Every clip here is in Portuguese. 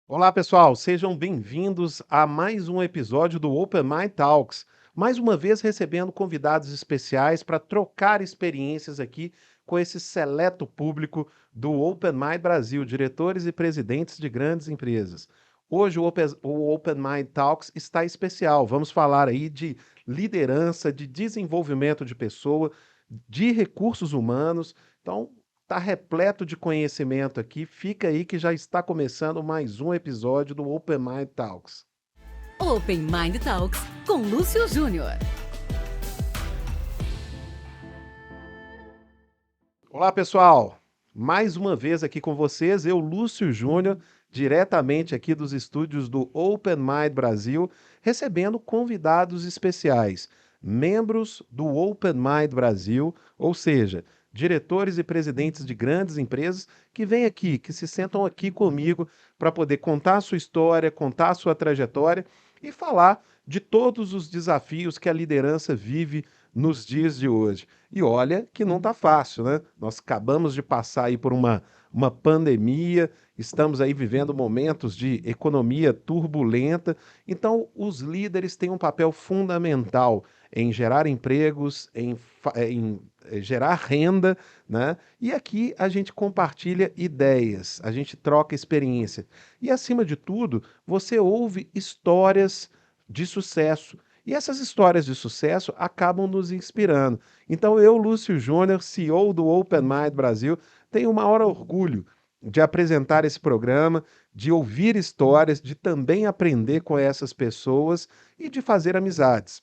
Olá, pessoal, sejam bem-vindos a mais um episódio do Open Mind Talks. Mais uma vez recebendo convidados especiais para trocar experiências aqui com esse seleto público do Open Mind Brasil, diretores e presidentes de grandes empresas. Hoje o Open Mind Talks está especial. Vamos falar aí de liderança, de desenvolvimento de pessoa, de recursos humanos. Então, está repleto de conhecimento aqui. Fica aí que já está começando mais um episódio do Open Mind Talks. Open Mind Talks com Lúcio Júnior. Olá, pessoal. Mais uma vez aqui com vocês, eu, Lúcio Júnior, diretamente aqui dos estúdios do Open Mind Brasil, recebendo convidados especiais, membros do Open Mind Brasil, ou seja, diretores e presidentes de grandes empresas que vêm aqui, que se sentam aqui comigo para poder contar a sua história, contar a sua trajetória e falar de todos os desafios que a liderança vive nos dias de hoje. E olha que não está fácil, né? Nós acabamos de passar aí por uma pandemia, estamos aí vivendo momentos de economia turbulenta, então os líderes têm um papel fundamental em gerar empregos, em gerar renda, né? E aqui a gente compartilha ideias, a gente troca experiência. E acima de tudo, você ouve histórias de sucesso. E essas histórias de sucesso acabam nos inspirando. Então, eu, Lúcio Júnior, CEO do Open Mind Brasil, tenho o maior orgulho de apresentar esse programa, de ouvir histórias, de também aprender com essas pessoas e de fazer amizades.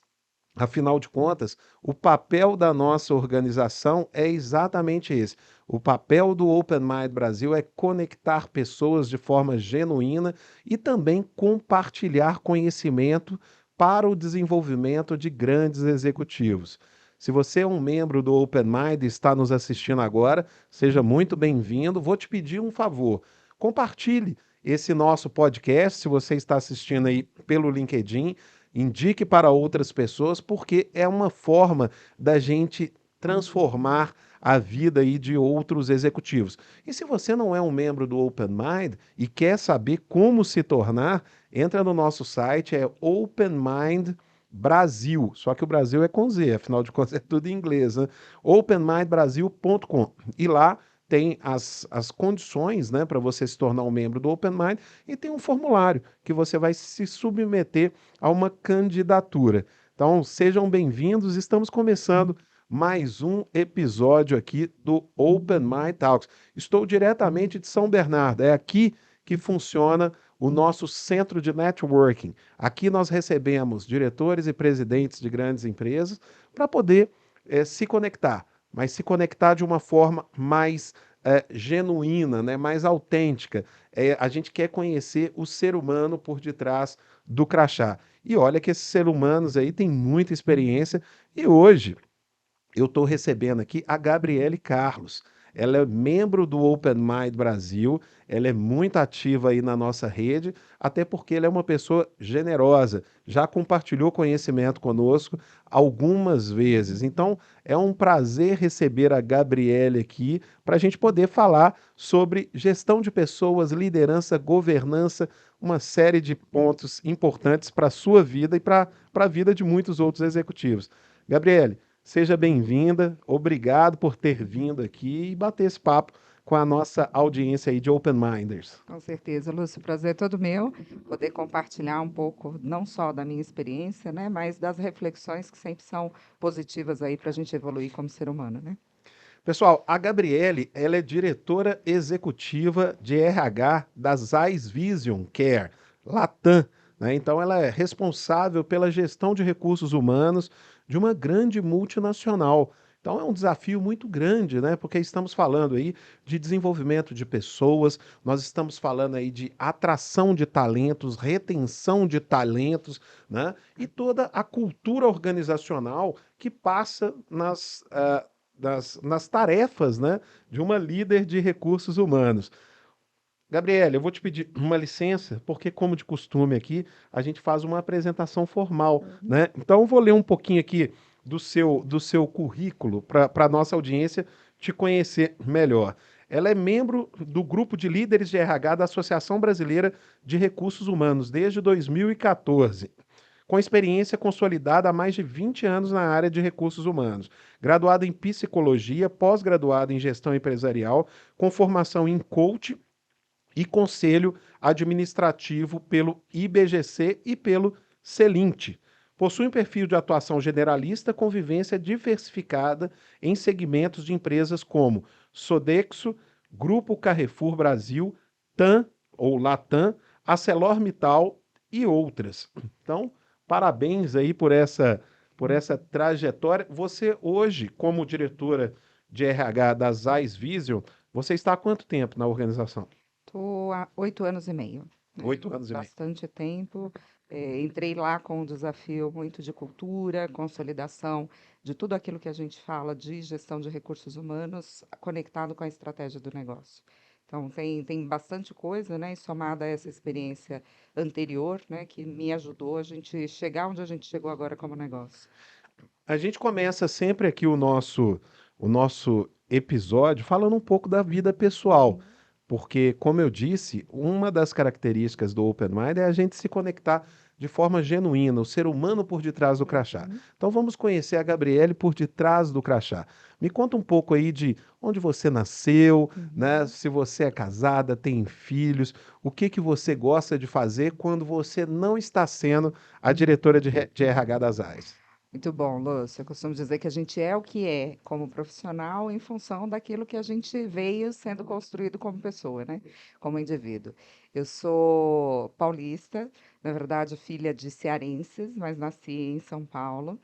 Afinal de contas, o papel da nossa organização é exatamente esse. O papel do Open Mind Brasil é conectar pessoas de forma genuína e também compartilhar conhecimento para o desenvolvimento de grandes executivos. Se você é um membro do Open Mind e está nos assistindo agora, seja muito bem-vindo. Vou te pedir um favor: compartilhe esse nosso podcast, se você está assistindo aí pelo LinkedIn. Indique para outras pessoas, porque é uma forma da gente transformar a vida aí de outros executivos. E se você não é um membro do Open Mind e quer saber como se tornar, entra no nosso site, é Open Mind Brasil, só que o Brasil é com Z, afinal de contas é tudo em inglês, né? openmindbrasil.com. E lá tem as condições, né, para você se tornar um membro do Open Mind e tem um formulário que você vai se submeter a uma candidatura. Então, sejam bem-vindos. Estamos começando mais um episódio aqui do Open Mind Talks. Estou diretamente de São Bernardo. É aqui que funciona o nosso centro de networking. Aqui nós recebemos diretores e presidentes de grandes empresas para poder se conectar, mas se conectar de uma forma mais genuína, né, mais autêntica. A gente quer conhecer o ser humano por detrás do crachá. E olha que esses seres humanos aí têm muita experiência. E hoje eu estou recebendo aqui a Gabriele Carlos. Ela é membro do Open Mind Brasil, ela é muito ativa aí na nossa rede, até porque ela é uma pessoa generosa, já compartilhou conhecimento conosco algumas vezes. Então, é um prazer receber a Gabriele aqui para a gente poder falar sobre gestão de pessoas, liderança, governança, uma série de pontos importantes para a sua vida e para a vida de muitos outros executivos. Gabriele, seja bem-vinda, obrigado por ter vindo aqui e bater esse papo com a nossa audiência aí de Open Minders. Com certeza, Lúcio, o prazer é todo meu poder compartilhar um pouco, não só da minha experiência, né, mas das reflexões que sempre são positivas aí para a gente evoluir como ser humano, né? Pessoal, a Gabriele, ela é diretora executiva de RH da Zeiss Vision Care, Latam, né? Então ela é responsável pela gestão de recursos humanos de uma grande multinacional. Então é um desafio muito grande, né? Porque estamos falando aí de desenvolvimento de pessoas, nós estamos falando aí de atração de talentos, retenção de talentos, né? E toda a cultura organizacional que passa nas tarefas, né, de uma líder de recursos humanos. Gabriela, eu vou te pedir uma licença, porque, como de costume aqui, a gente faz uma apresentação formal, né? Então, eu vou ler um pouquinho aqui do seu currículo para a nossa audiência te conhecer melhor. Ela é membro do grupo de líderes de RH da Associação Brasileira de Recursos Humanos desde 2014, com experiência consolidada há mais de 20 anos na área de recursos humanos. Graduada em psicologia, pós-graduada em gestão empresarial, com formação em coach e conselho administrativo pelo IBGC e pelo Celint. Possui um perfil de atuação generalista com vivência diversificada em segmentos de empresas como Sodexo, Grupo Carrefour Brasil, TAM ou Latam, ArcelorMittal e outras. Então, parabéns aí por essa trajetória. Você hoje, como diretora de RH da Zeiss Vision, você está há quanto tempo na organização? Estou há 8 anos e meio, né? 8 anos e meio. Bastante tempo. Entrei lá com um desafio muito de cultura, consolidação de tudo aquilo que a gente fala de gestão de recursos humanos, conectado com a estratégia do negócio. Então, tem bastante coisa, né? E somada a essa experiência anterior, né? Que me ajudou a gente chegar onde a gente chegou agora como negócio. A gente começa sempre aqui o nosso episódio falando um pouco da vida pessoal, porque, como eu disse, uma das características do Open Mind é a gente se conectar de forma genuína, o ser humano por detrás do crachá. Uhum. Então vamos conhecer a Gabriele por detrás do crachá. Me conta um pouco aí de onde você nasceu, né? Se você é casada, tem filhos, o que que você gosta de fazer quando você não está sendo a diretora de RH das AIS? Muito bom, Lúcia. Eu costumo dizer que a gente é o que é como profissional em função daquilo que a gente veio sendo construído como pessoa, né? Como indivíduo. Eu sou paulista, na verdade, filha de cearenses, mas nasci em São Paulo.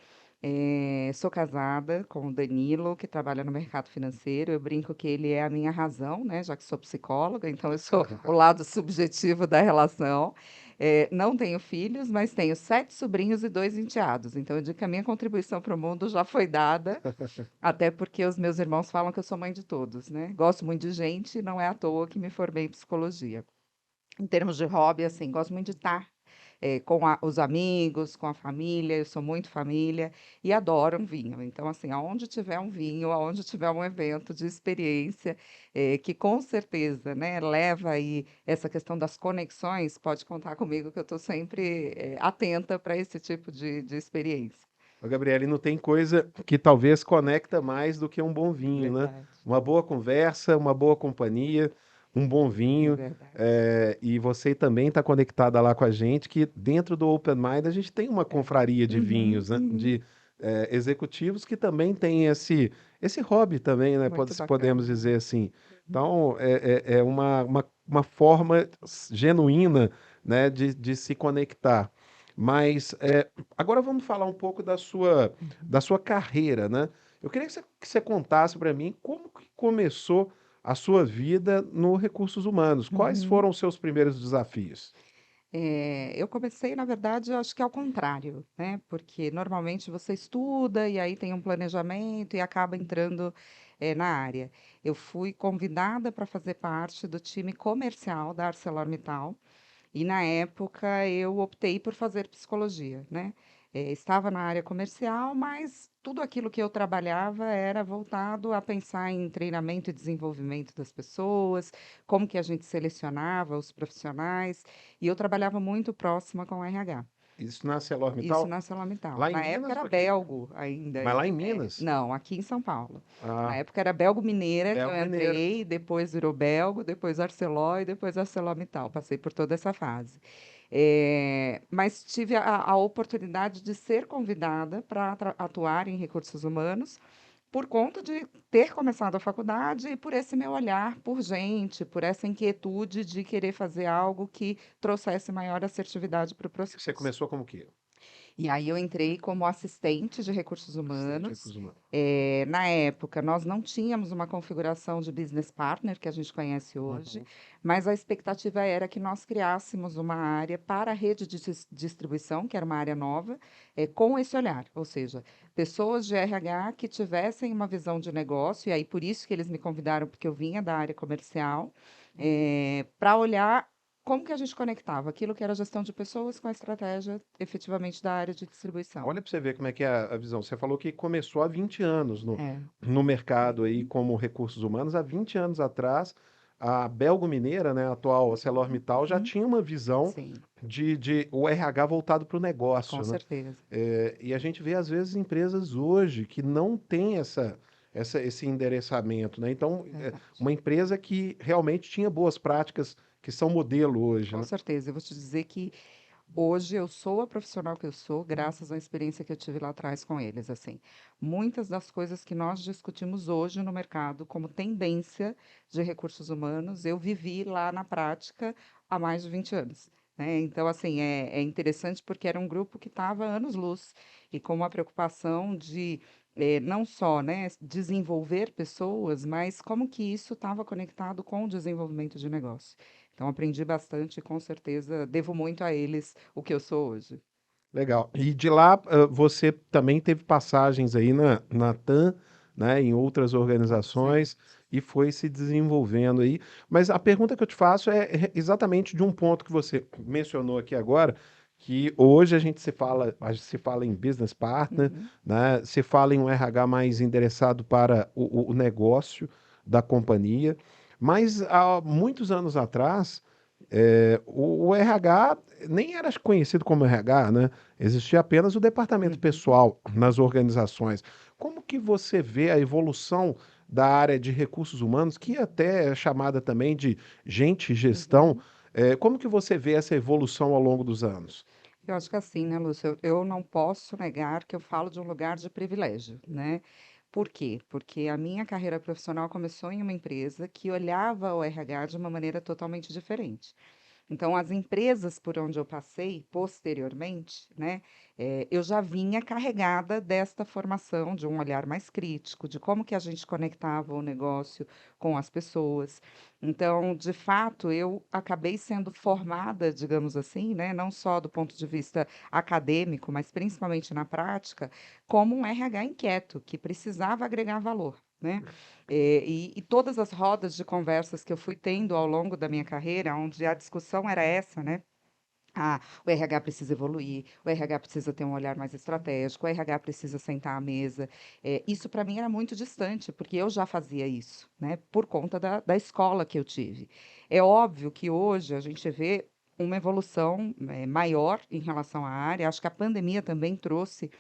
Sou casada com o Danilo, que trabalha no mercado financeiro. Eu brinco que ele é a minha razão, né? Já que sou psicóloga, então eu sou o lado subjetivo da relação. Não tenho filhos, mas tenho 7 sobrinhos e 2 enteados. Então, eu digo que a minha contribuição para o mundo já foi dada, até porque os meus irmãos falam que eu sou mãe de todos, né? Gosto muito de gente, não é à toa que me formei em psicologia. Em termos de hobby, assim, gosto muito de estar com os amigos, com a família, eu sou muito família e adoro um vinho. Então, assim, aonde tiver um vinho, aonde tiver um evento de experiência, que com certeza, né, leva aí essa questão das conexões, pode contar comigo que eu estou sempre atenta para esse tipo de experiência. Ô, Gabriele, não tem coisa que talvez conecta mais do que um bom vinho, né? Verdade, Uma boa conversa, uma boa companhia, um bom vinho. verdade. E você também está conectada lá com a gente, que dentro do Open Mind a gente tem uma confraria de Uhum, vinhos, né? uhum. De executivos que também têm esse hobby também, né? Muito Se podemos bacana. dizer assim. Então, é uma forma genuína, né, de se conectar. Mas agora vamos falar um pouco da sua carreira, né? Eu queria que você contasse para mim como que começou a sua vida no recursos humanos. Quais Uhum. foram os seus primeiros desafios? Eu comecei, na verdade, eu acho que ao contrário, né? Porque normalmente você estuda e aí tem um planejamento e acaba entrando, na área. Eu fui convidada para fazer parte do time comercial da ArcelorMittal e, na época, eu optei por fazer psicologia, né? Estava na área comercial, mas tudo aquilo que eu trabalhava era voltado a pensar em treinamento e desenvolvimento das pessoas, como que a gente selecionava os profissionais, e eu trabalhava muito próxima com o RH. Isso na Isso ArcelorMittal? na ArcelorMittal. Lá em Na época Minas era ou aqui? belgo ainda. Mas lá em Minas? Não, aqui em São Paulo. Na Ah, época era belgo-mineira que eu Belgo Mineiro. entrei, depois virou belgo, depois Arcelor e depois ArcelorMittal. Passei por toda essa fase. Mas tive a oportunidade de ser convidada para atuar em recursos humanos por conta de ter começado a faculdade e por esse meu olhar por gente, por essa inquietude de querer fazer algo que trouxesse maior assertividade para o Você processo. começou como quê? E aí eu entrei como assistente de recursos Assistente de humanos. recursos humanos. Na época, nós não tínhamos uma configuração de business partner que a gente conhece hoje, Uhum. mas a expectativa era que nós criássemos uma área para a rede de distribuição, que era uma área nova, com esse olhar, ou seja, pessoas de RH que tivessem uma visão de negócio, e aí por isso que eles me convidaram, porque eu vinha da área comercial, para olhar como que a gente conectava aquilo que era gestão de pessoas com a estratégia efetivamente da área de distribuição. Olha para você ver como é que é a visão. Você falou que começou há 20 anos É, no mercado aí como recursos humanos. Há 20 anos atrás, a Belgo Mineira, né, a atual ArcelorMittal, já uhum, tinha uma visão sim, de o RH voltado para o com negócio, né? certeza. E a gente vê, às vezes, empresas hoje que não têm esse endereçamento, né? Então, Verdade. uma empresa que realmente tinha boas práticas, que são modelo hoje, Com né? certeza. Eu vou te dizer que hoje eu sou a profissional que eu sou, graças à experiência que eu tive lá atrás com eles, assim. Muitas das coisas que nós discutimos hoje no mercado como tendência de recursos humanos, eu vivi lá na prática há mais de 20 anos. Né? Então, assim, é interessante porque era um grupo que estava anos-luz e com uma preocupação de não só, né, desenvolver pessoas, mas como que isso estava conectado com o desenvolvimento de negócio. Então, aprendi bastante e com certeza devo muito a eles o que eu sou hoje. Legal. E de lá, você também teve passagens aí na TAM, né, em outras Sim. organizações, e foi se desenvolvendo aí. Mas a pergunta que eu te faço é exatamente de um ponto que você mencionou aqui agora, que hoje a gente se fala em business partner, Uhum, né, se fala em um RH mais endereçado para o negócio da companhia, mas há muitos anos atrás, o RH nem era conhecido como RH, né? Existia apenas o departamento uhum. pessoal nas organizações. Como que você vê a evolução da área de recursos humanos, que até é chamada também de gente e gestão? Uhum. Como que você vê essa evolução ao longo dos anos? Eu acho que assim, né, Lúcio, eu não posso negar que eu falo de um lugar de privilégio, né? Por quê? Porque a minha carreira profissional começou em uma empresa que olhava o RH de uma maneira totalmente diferente. Então, as empresas por onde eu passei posteriormente, né, eu já vinha carregada desta formação, de um olhar mais crítico, de como que a gente conectava o negócio com as pessoas. Então, de fato, eu acabei sendo formada, digamos assim, né, não só do ponto de vista acadêmico, mas principalmente na prática, como um RH inquieto, que precisava agregar valor. Né? E todas as rodas de conversas que eu fui tendo ao longo da minha carreira, onde a discussão era essa, né? Ah, o RH precisa evoluir, o RH precisa ter um olhar mais estratégico, o RH precisa sentar à mesa. Isso para mim era muito distante, porque eu já fazia isso, né? Por conta da escola que eu tive. É óbvio que hoje a gente vê uma evolução maior em relação à área. Acho que a pandemia também trouxe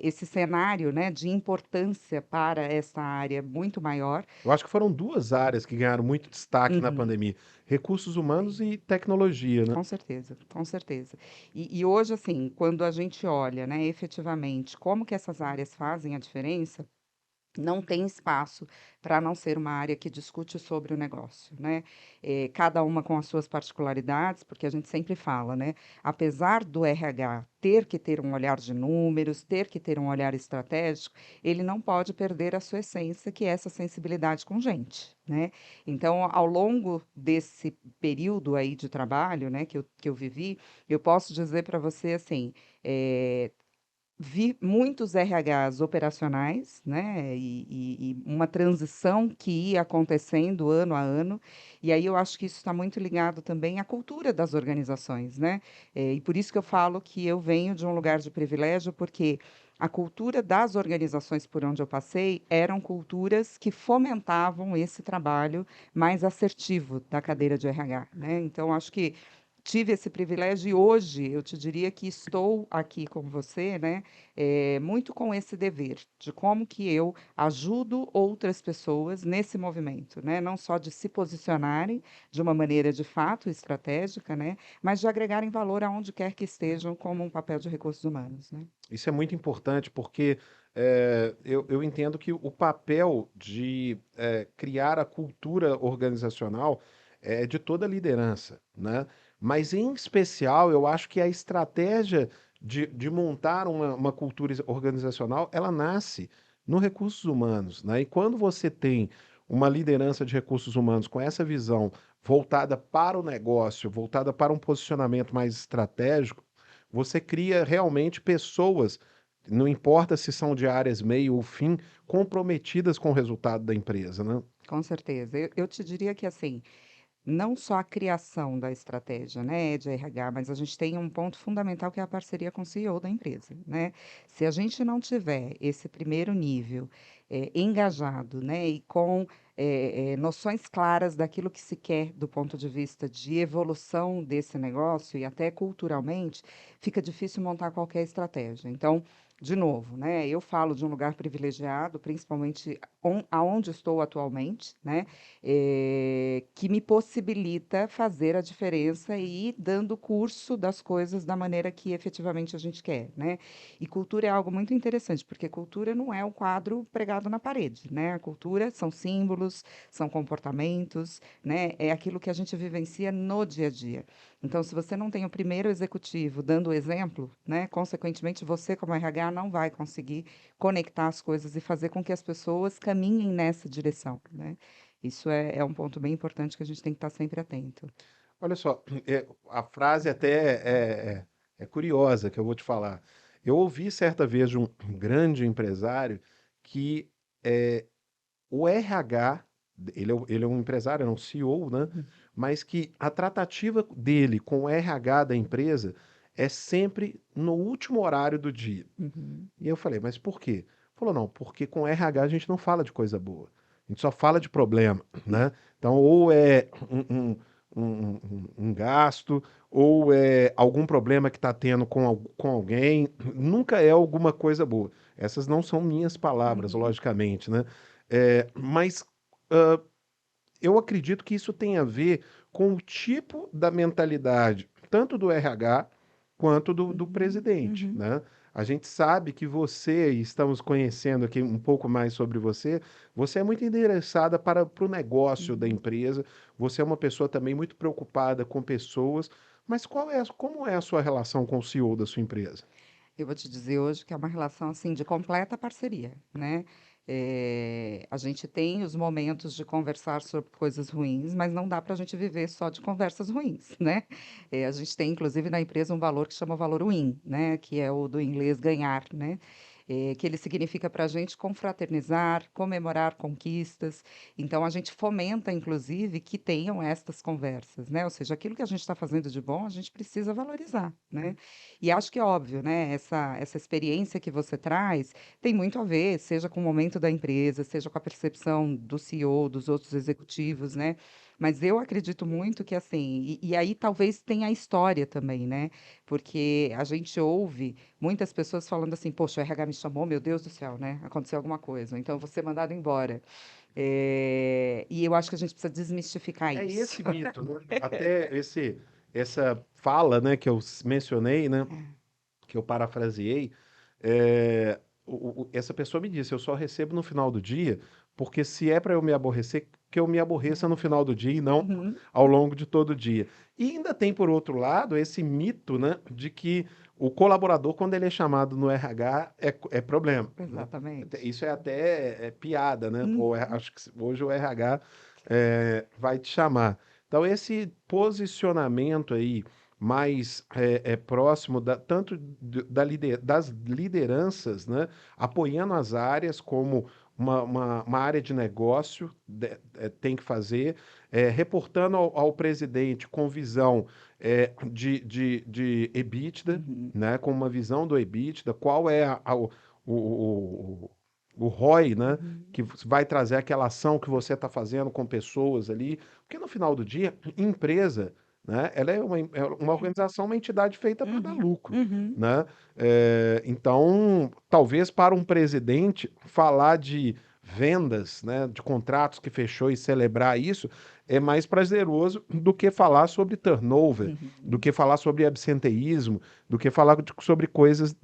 esse cenário, né, de importância para essa área muito maior. Eu acho que foram duas áreas que ganharam muito destaque na Uhum. pandemia: recursos humanos Sim. e tecnologia, né? Com certeza, com certeza. E hoje, assim, quando a gente olha, né, efetivamente, como que essas áreas fazem a diferença, não tem espaço para não ser uma área que discute sobre o negócio, né? Cada uma com as suas particularidades, porque a gente sempre fala, né? Apesar do RH ter que ter um olhar de números, ter que ter um olhar estratégico, ele não pode perder a sua essência, que é essa sensibilidade com gente, né? Então, ao longo desse período aí de trabalho, né, que eu vivi, eu posso dizer para você assim, eh, vi muitos RHs operacionais, né, e uma transição que ia acontecendo ano a ano, e aí eu acho que isso está muito ligado também à cultura das organizações, né, e por isso que eu falo que eu venho de um lugar de privilégio, porque a cultura das organizações por onde eu passei eram culturas que fomentavam esse trabalho mais assertivo da cadeira de RH, né, então acho que tive esse privilégio e hoje eu te diria que estou aqui com você, né, muito com esse dever de como que eu ajudo outras pessoas nesse movimento, né, não só de se posicionarem de uma maneira de fato estratégica, né, mas de agregarem valor aonde quer que estejam como um papel de recursos humanos, né? Isso é muito importante porque eu entendo que o papel de criar a cultura organizacional é de toda a liderança, né? Mas, em especial, eu acho que a estratégia de montar uma cultura organizacional, ela nasce no recursos humanos, né? E quando você tem uma liderança de recursos humanos com essa visão voltada para o negócio, voltada para um posicionamento mais estratégico, você cria realmente pessoas, não importa se são de áreas meio ou fim, comprometidas com o resultado da empresa, né? Com certeza. Eu te diria que assim não só a criação da estratégia, né, de RH, mas a gente tem um ponto fundamental que é a parceria com o CEO da empresa, né? Se a gente não tiver esse primeiro nível engajado, né, e com noções claras daquilo que se quer do ponto de vista de evolução desse negócio e até culturalmente, fica difícil montar qualquer estratégia. Então, de novo, né, eu falo de um lugar privilegiado, principalmente aonde estou atualmente, né? Que me possibilita fazer a diferença e ir dando curso das coisas da maneira que efetivamente a gente quer, né? E cultura é algo muito interessante, porque cultura não é um quadro pregado na parede, né? A cultura são símbolos, são comportamentos, né? É aquilo que a gente vivencia no dia a dia. Então, se você não tem o primeiro executivo dando o exemplo, né? Consequentemente, você, como RH, não vai conseguir conectar as coisas e fazer com que as pessoas caminhem nessa direção, né? Isso é um ponto bem importante que a gente tem que estar sempre atento. Olha só, a frase até é curiosa que eu vou te falar. Eu ouvi certa vez de um grande empresário que o RH, ele é um empresário, é um CEO, né? Mas que a tratativa dele com o RH da empresa é sempre no último horário do dia. Uhum, E eu falei, mas por quê? Falou, não, porque com RH a gente não fala de coisa boa. A gente só fala de problema, né? Então, ou é um gasto, ou é algum problema que está tendo com alguém, nunca é alguma coisa boa. Essas não são minhas palavras, uhum, logicamente, né? Mas eu acredito que isso tem a ver com o tipo da mentalidade, tanto do RH quanto do uhum, presidente, uhum, né? A gente sabe que você, e estamos conhecendo aqui um pouco mais sobre você, você é muito interessada para o negócio da uhum. empresa, você é uma pessoa também muito preocupada com pessoas, mas como é a sua relação com o CEO da sua empresa? Eu vou te dizer hoje que é uma relação assim de completa parceria, né? A gente tem os momentos de conversar sobre coisas ruins, mas não dá para a gente viver só de conversas ruins, né? A gente tem, inclusive, na empresa um valor que chama valor win, né? Que é o do inglês ganhar, né? Que ele significa para a gente confraternizar, comemorar conquistas. Então, a gente fomenta, inclusive, que tenham estas conversas, né? Ou seja, aquilo que a gente está fazendo de bom, a gente precisa valorizar, né? E acho que é óbvio, né? Essa experiência que você traz tem muito a ver, seja com o momento da empresa, seja com a percepção do CEO, dos outros executivos, né? Mas eu acredito muito que, assim, e aí talvez tenha a história também, né? Porque a gente ouve muitas pessoas falando assim, poxa, o RH me chamou, meu Deus do céu, né? Aconteceu alguma coisa, então eu vou ser mandado embora. E eu acho que a gente precisa desmistificar É isso. esse mito, né? Até essa fala, né, que eu mencionei, né? Que eu parafraseei, essa pessoa me disse: eu só recebo no final do dia, porque se é para eu me aborrecer, que eu me aborreça no final do dia e não Uhum, ao longo de todo o dia. E ainda tem, por outro lado, esse mito, né, de que o colaborador, quando ele é chamado no RH, é problema, né? exatamente. Isso é até piada, né? Ou Uhum, acho que hoje o RH vai te chamar. Então, esse posicionamento aí mais próximo tanto das lideranças, né, apoiando as áreas como uma área de negócio tem que fazer, reportando ao presidente com visão de EBITDA, uhum, né, com uma visão do EBITDA, qual é o ROI, né, uhum. que vai trazer aquela ação que você está fazendo com pessoas ali, porque no final do dia, empresa, né? Ela é uma organização, uma entidade feita para dar Uhum, lucro, uhum, né? Então, talvez para um presidente falar de vendas, né, de contratos que fechou e celebrar isso é mais prazeroso do que falar sobre turnover, do uhum. que falar sobre absenteísmo, do que falar sobre coisas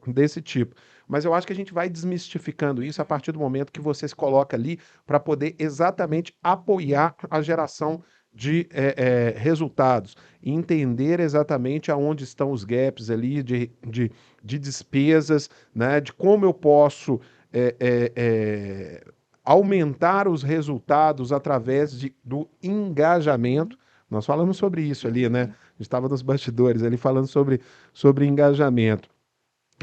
desse tipo. Mas eu acho que a gente vai desmistificando isso a partir do momento que você se coloca ali para poder exatamente apoiar a geração de resultados, entender exatamente aonde estão os gaps ali de despesas, né, de como eu posso é, é, é, aumentar os resultados através do engajamento. Nós falamos sobre isso ali, né? A Uhum. gente estava nos bastidores ali falando sobre engajamento.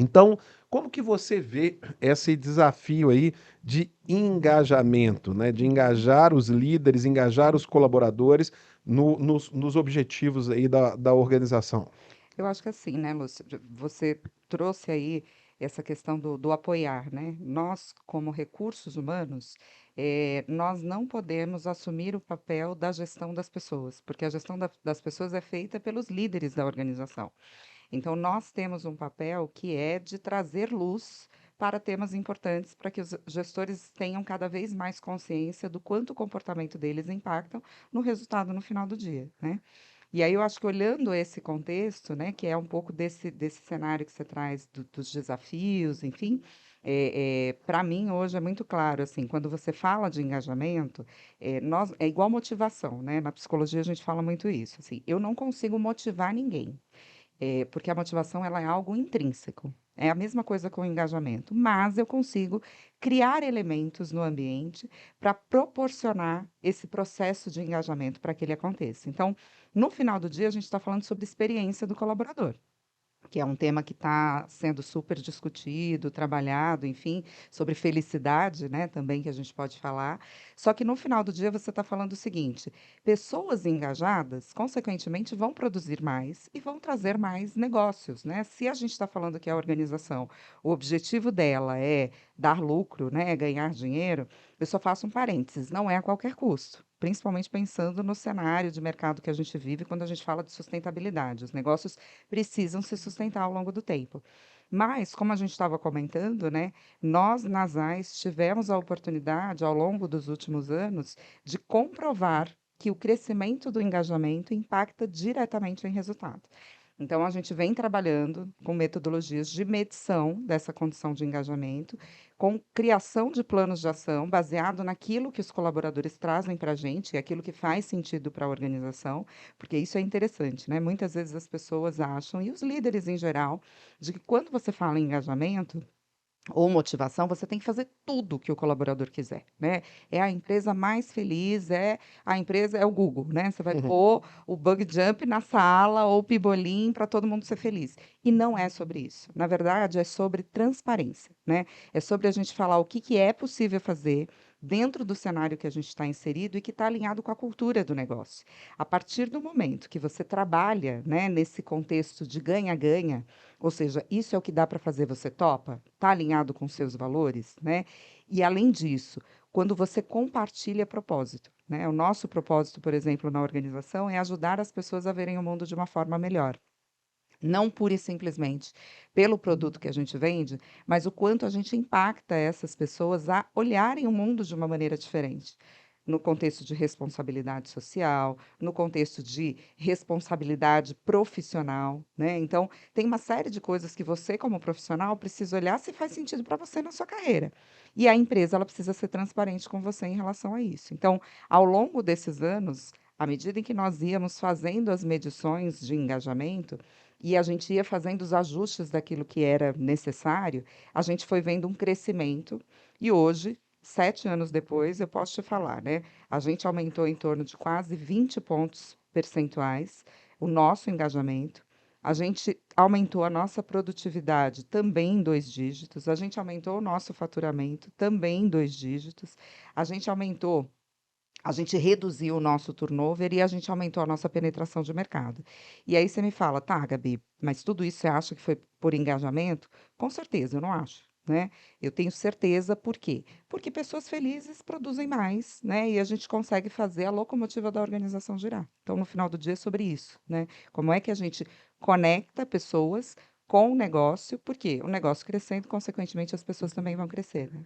Então, como que você vê esse desafio aí de engajamento, né? De engajar os líderes, engajar os colaboradores nos objetivos aí da organização? Eu acho que assim, né, Lúcio, você trouxe aí essa questão do apoiar, né? Nós, como recursos humanos, nós não podemos assumir o papel da gestão das pessoas, porque a gestão das pessoas é feita pelos líderes da organização. Então, nós temos um papel que é de trazer luz para temas importantes, para que os gestores tenham cada vez mais consciência do quanto o comportamento deles impactam no resultado no final do dia, né? E aí eu acho que olhando esse contexto, né, que é um pouco desse cenário que você traz dos desafios, enfim, para mim hoje é muito claro, assim, quando você fala de engajamento, é igual motivação, né? Na psicologia a gente fala muito isso, assim, eu não consigo motivar ninguém. Porque a motivação ela é algo intrínseco. É a mesma coisa com o engajamento, mas eu consigo criar elementos no ambiente para proporcionar esse processo de engajamento para que ele aconteça. Então, no final do dia, a gente está falando sobre experiência do colaborador, que é um tema que está sendo super discutido, trabalhado, enfim, sobre felicidade, né, também que a gente pode falar. Só que no final do dia você está falando o seguinte: pessoas engajadas, consequentemente, vão produzir mais e vão trazer mais negócios, né? Se a gente está falando que a organização, o objetivo dela é dar lucro, né, ganhar dinheiro, eu só faço um parênteses, não é a qualquer custo. Principalmente pensando no cenário de mercado que a gente vive quando a gente fala de sustentabilidade. Os negócios precisam se sustentar ao longo do tempo. Mas, como a gente estava comentando, né, nós, Nasais, tivemos a oportunidade, ao longo dos últimos anos, de comprovar que o crescimento do engajamento impacta diretamente em resultado. Então, a gente vem trabalhando com metodologias de medição dessa condição de engajamento, com criação de planos de ação baseado naquilo que os colaboradores trazem para a gente, e aquilo que faz sentido para a organização, porque isso é interessante, né? Muitas vezes as pessoas acham, e os líderes em geral, de que quando você fala em engajamento, ou motivação, você tem que fazer tudo que o colaborador quiser, né? É a empresa mais feliz, a empresa é o Google, né? Você vai pôr o bug jump na sala ou o pibolim para todo mundo ser feliz. E não é sobre isso. Na verdade, é sobre transparência, né? É sobre a gente falar o que que é possível fazer dentro do cenário que a gente está inserido e que está alinhado com a cultura do negócio. A partir do momento que você trabalha, né, nesse contexto de ganha-ganha, ou seja, isso é o que dá para fazer, você topa? Está alinhado com seus valores, né? E além disso, quando você compartilha propósito, né? O nosso propósito, por exemplo, na organização é ajudar as pessoas a verem o mundo de uma forma melhor. Não pura e simplesmente pelo produto que a gente vende, mas o quanto a gente impacta essas pessoas a olharem o mundo de uma maneira diferente. No contexto de responsabilidade social, no contexto de responsabilidade profissional, né? Então, tem uma série de coisas que você, como profissional, precisa olhar se faz sentido para você na sua carreira. E a empresa, ela precisa ser transparente com você em relação a isso. Então, ao longo desses anos, à medida em que nós íamos fazendo as medições de engajamento, e a gente ia fazendo os ajustes daquilo que era necessário, a gente foi vendo um crescimento, e hoje, 7 anos depois, eu posso te falar, né? A gente aumentou em torno de quase 20 pontos percentuais o nosso engajamento, a gente aumentou a nossa produtividade também em 2 dígitos, a gente aumentou o nosso faturamento também em 2 dígitos, a gente reduziu o nosso turnover e a gente aumentou a nossa penetração de mercado. E aí você me fala, tá, Gabi, mas tudo isso você acha que foi por engajamento? Com certeza, eu não acho, né? Eu tenho certeza, por quê? Porque pessoas felizes produzem mais, né? E a gente consegue fazer a locomotiva da organização girar. Então, no final do dia, é sobre isso, né? Como é que a gente conecta pessoas com o negócio, porque o negócio crescendo, consequentemente, as pessoas também vão crescer, né?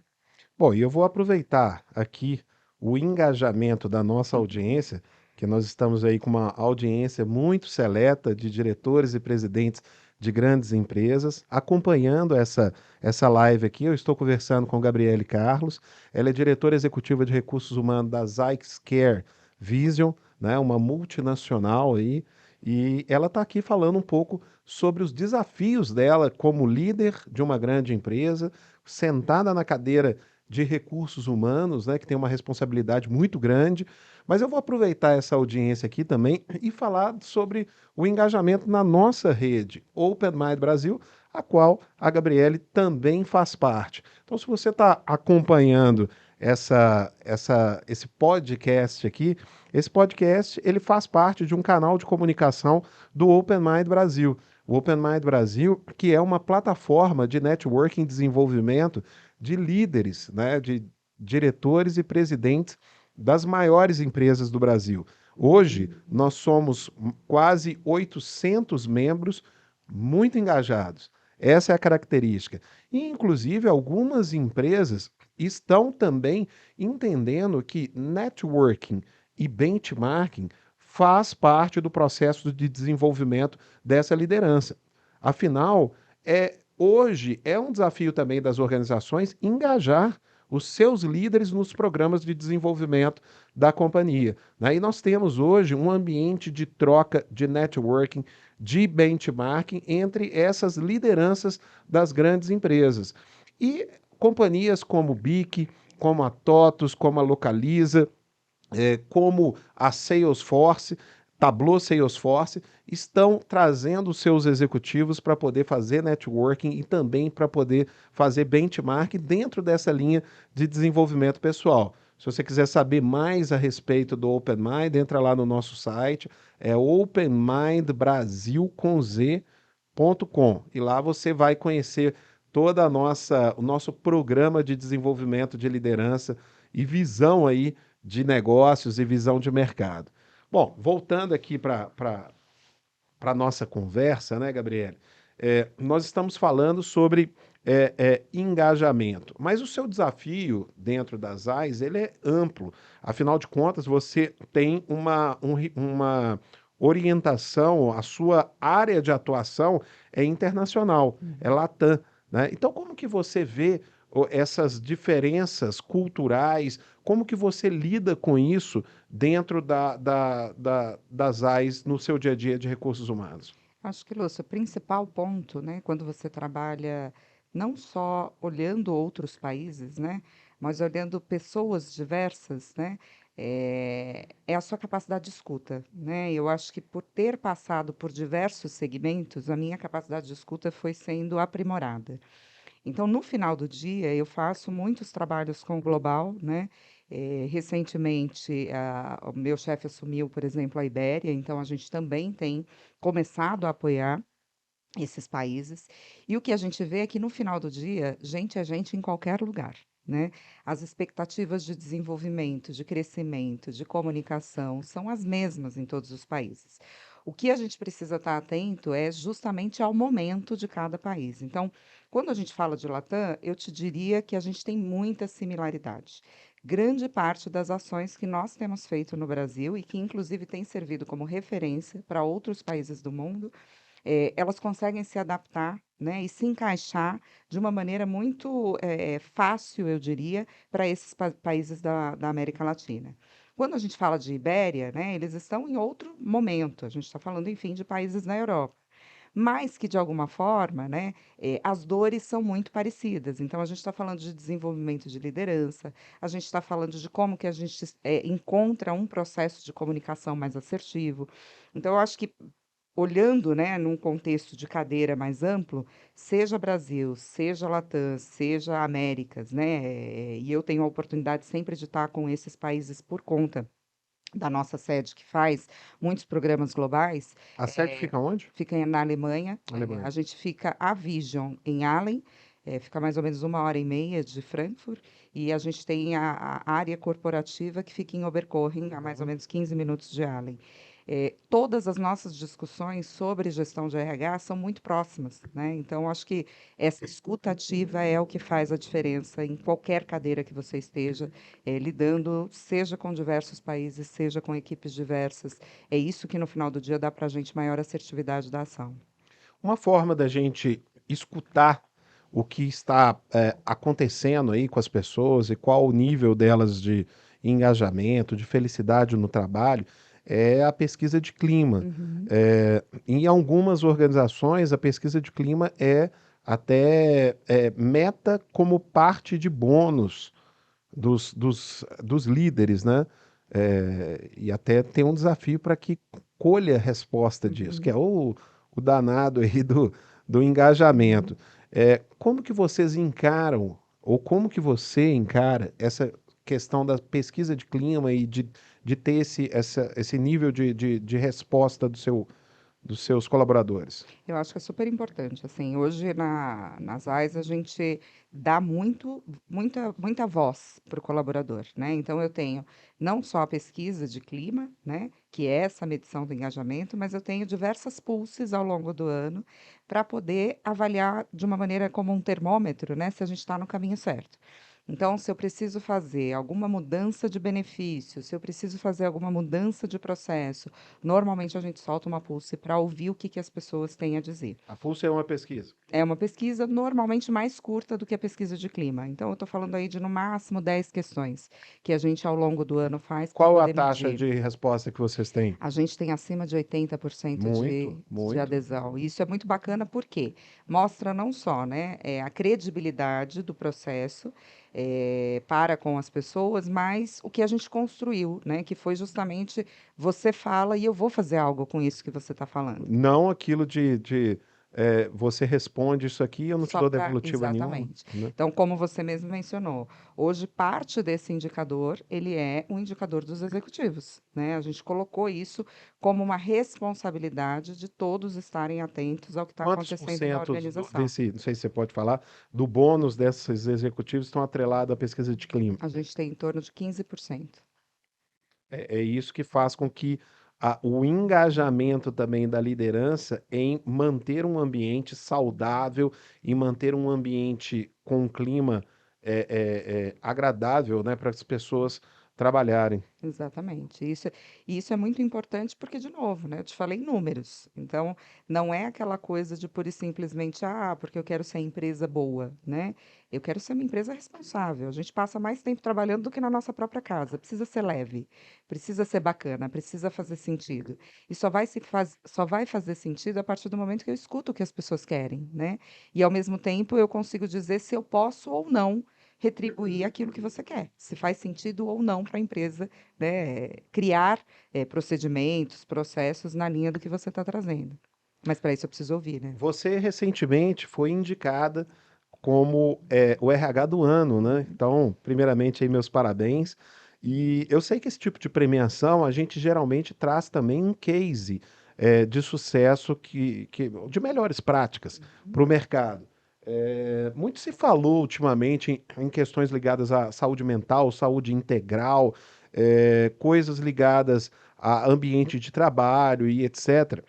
Bom, e eu vou aproveitar aqui o engajamento da nossa audiência, que nós estamos aí com uma audiência muito seleta de diretores e presidentes de grandes empresas, acompanhando essa live aqui. Eu estou conversando com Gabriele Carlos, ela é diretora executiva de recursos humanos da Zyx Care Vision, né, uma multinacional aí, e ela está aqui falando um pouco sobre os desafios dela como líder de uma grande empresa, sentada na cadeira de recursos humanos, né, que tem uma responsabilidade muito grande, mas eu vou aproveitar essa audiência aqui também e falar sobre o engajamento na nossa rede Open Mind Brasil, a qual a Gabriele também faz parte. Então, se você está acompanhando esse podcast aqui, esse podcast ele faz parte de um canal de comunicação do Open Mind Brasil. O Open Mind Brasil, que é uma plataforma de networking e desenvolvimento de líderes, né, de diretores e presidentes das maiores empresas do Brasil. Hoje, nós somos quase 800 membros muito engajados. Essa é a característica. E, inclusive, algumas empresas estão também entendendo que networking e benchmarking faz parte do processo de desenvolvimento dessa liderança. Afinal, hoje é um desafio também das organizações engajar os seus líderes nos programas de desenvolvimento da companhia, né? E nós temos hoje um ambiente de troca, de networking, de benchmarking entre essas lideranças das grandes empresas. E companhias como o BIC, como a TOTUS, como a Localiza, como a Salesforce, Tableau Salesforce, estão trazendo seus executivos para poder fazer networking e também para poder fazer benchmark dentro dessa linha de desenvolvimento pessoal. Se você quiser saber mais a respeito do Open Mind, entra lá no nosso site, é openmindbrasil.com e lá você vai conhecer toda o nosso programa de desenvolvimento de liderança e visão aí de negócios e visão de mercado. Bom, voltando aqui para a nossa conversa, né, Gabriele? Nós estamos falando sobre engajamento, mas o seu desafio dentro das AIS, ele é amplo. Afinal de contas, você tem uma orientação, a sua área de atuação é internacional, é Latam, né? Então, como que você vê essas diferenças culturais, como que você lida com isso dentro das AIS no seu dia a dia de recursos humanos? Acho que, Lúcio, o principal ponto, né, quando você trabalha não só olhando outros países, né, mas olhando pessoas diversas, né, é a sua capacidade de escuta, né? Eu acho que por ter passado por diversos segmentos, a minha capacidade de escuta foi sendo aprimorada. Então, no final do dia, eu faço muitos trabalhos com o global, né? Recentemente, o meu chefe assumiu, por exemplo, a Ibéria, então a gente também tem começado a apoiar esses países. E o que a gente vê é que no final do dia, gente é gente em qualquer lugar, né? As expectativas de desenvolvimento, de crescimento, de comunicação são as mesmas em todos os países. O que a gente precisa estar atento é justamente ao momento de cada país. Então, quando a gente fala de Latam, eu te diria que a gente tem muita similaridade. Grande parte das ações que nós temos feito no Brasil e que, inclusive, tem servido como referência para outros países do mundo, elas conseguem se adaptar, né, e se encaixar de uma maneira muito fácil, eu diria, para esses países da América Latina. Quando a gente fala de Ibéria, né, eles estão em outro momento, a gente está falando, enfim, de países na Europa. Mas que, de alguma forma, né, as dores são muito parecidas. Então, a gente está falando de desenvolvimento de liderança, a gente está falando de como que a gente encontra um processo de comunicação mais assertivo. Então, eu acho que olhando, né, num contexto de cadeira mais amplo, seja Brasil, seja Latam, seja Américas, né, e eu tenho a oportunidade sempre de estar com esses países por conta da nossa sede, que faz muitos programas globais, A sede fica onde? fica na Alemanha. A Alemanha. gente fica a Vision em Allen, fica mais ou menos 1h30 de Frankfurt, e a gente tem a área corporativa que fica em Oberkochen, a mais ou menos 15 minutos de Allen. Todas as nossas discussões sobre gestão de RH são muito próximas, né? Então, acho que essa escuta ativa é o que faz a diferença em qualquer cadeira que você esteja, lidando, seja com diversos países, seja com equipes diversas. É isso que, no final do dia, dá para a gente maior assertividade da ação. Uma forma da gente escutar o que está acontecendo aí com as pessoas e qual o nível delas de engajamento, de felicidade no trabalho, é a pesquisa de clima. Uhum. Em algumas organizações, a pesquisa de clima é até meta como parte de bônus dos líderes, né? E até tem um desafio para que colha a resposta disso, que é Uhum. o danado aí do engajamento. Como que vocês encaram, ou como que você encara essa questão da pesquisa de clima e de ter esse nível de resposta dos seus colaboradores? Eu acho que é super importante, assim, hoje nas AIS a gente dá muita voz para o colaborador, né? Então eu tenho não só a pesquisa de clima, né, que é essa medição do engajamento, mas eu tenho diversas pulses ao longo do ano para poder avaliar de uma maneira como um termômetro, né, se a gente está no caminho certo. Então, se eu preciso fazer alguma mudança de benefício, se eu preciso fazer alguma mudança de processo, normalmente a gente solta uma pulse para ouvir o que que as pessoas têm a dizer. A Pulse é uma pesquisa. É uma pesquisa normalmente mais curta do que a pesquisa de clima. Então, eu estou falando aí de no máximo 10 questões que a gente ao longo do ano faz para Qual a poder taxa medir. de resposta que vocês têm? A gente tem acima de 80% Muito, de muito. adesão. E isso é muito bacana porque mostra não só, né, a credibilidade do processo para com as pessoas, mas o que a gente construiu, né, que foi justamente você fala e eu vou fazer algo com isso que você está falando. Não aquilo você responde isso aqui, eu não te Só dou para devolutiva nenhuma, exatamente. né? Então, como você mesmo mencionou, hoje parte desse indicador, ele é um indicador dos executivos, né? A gente colocou isso como uma responsabilidade de todos estarem atentos ao que está Quantos por acontecendo na cento organização. não sei se você pode falar, do bônus desses executivos estão atrelados à pesquisa de clima? A gente tem em torno de 15%. É isso que faz com que o engajamento também da liderança em manter um ambiente saudável e manter um ambiente com um clima agradável, né, para as pessoas trabalharem. Exatamente. Isso é muito importante porque, de novo, né, eu te falei em números. Então, não é aquela coisa de pura e simplesmente, porque eu quero ser empresa boa, né? Eu quero ser uma empresa responsável. A gente passa mais tempo trabalhando do que na nossa própria casa. Precisa ser leve, precisa ser bacana, precisa fazer sentido. E só vai fazer sentido a partir do momento que eu escuto o que as pessoas querem, né? E, ao mesmo tempo, eu consigo dizer se eu posso ou não retribuir aquilo que você quer, se faz sentido ou não para a empresa, né, criar procedimentos, processos na linha do que você está trazendo. Mas para isso eu preciso ouvir, né? Você recentemente foi indicada como o RH do ano, né? Então, primeiramente, aí meus parabéns. E eu sei que esse tipo de premiação a gente geralmente traz também um case de sucesso de melhores práticas para o mercado. Muito se falou ultimamente em questões ligadas à saúde mental, saúde integral, coisas ligadas a ambiente de trabalho e etc.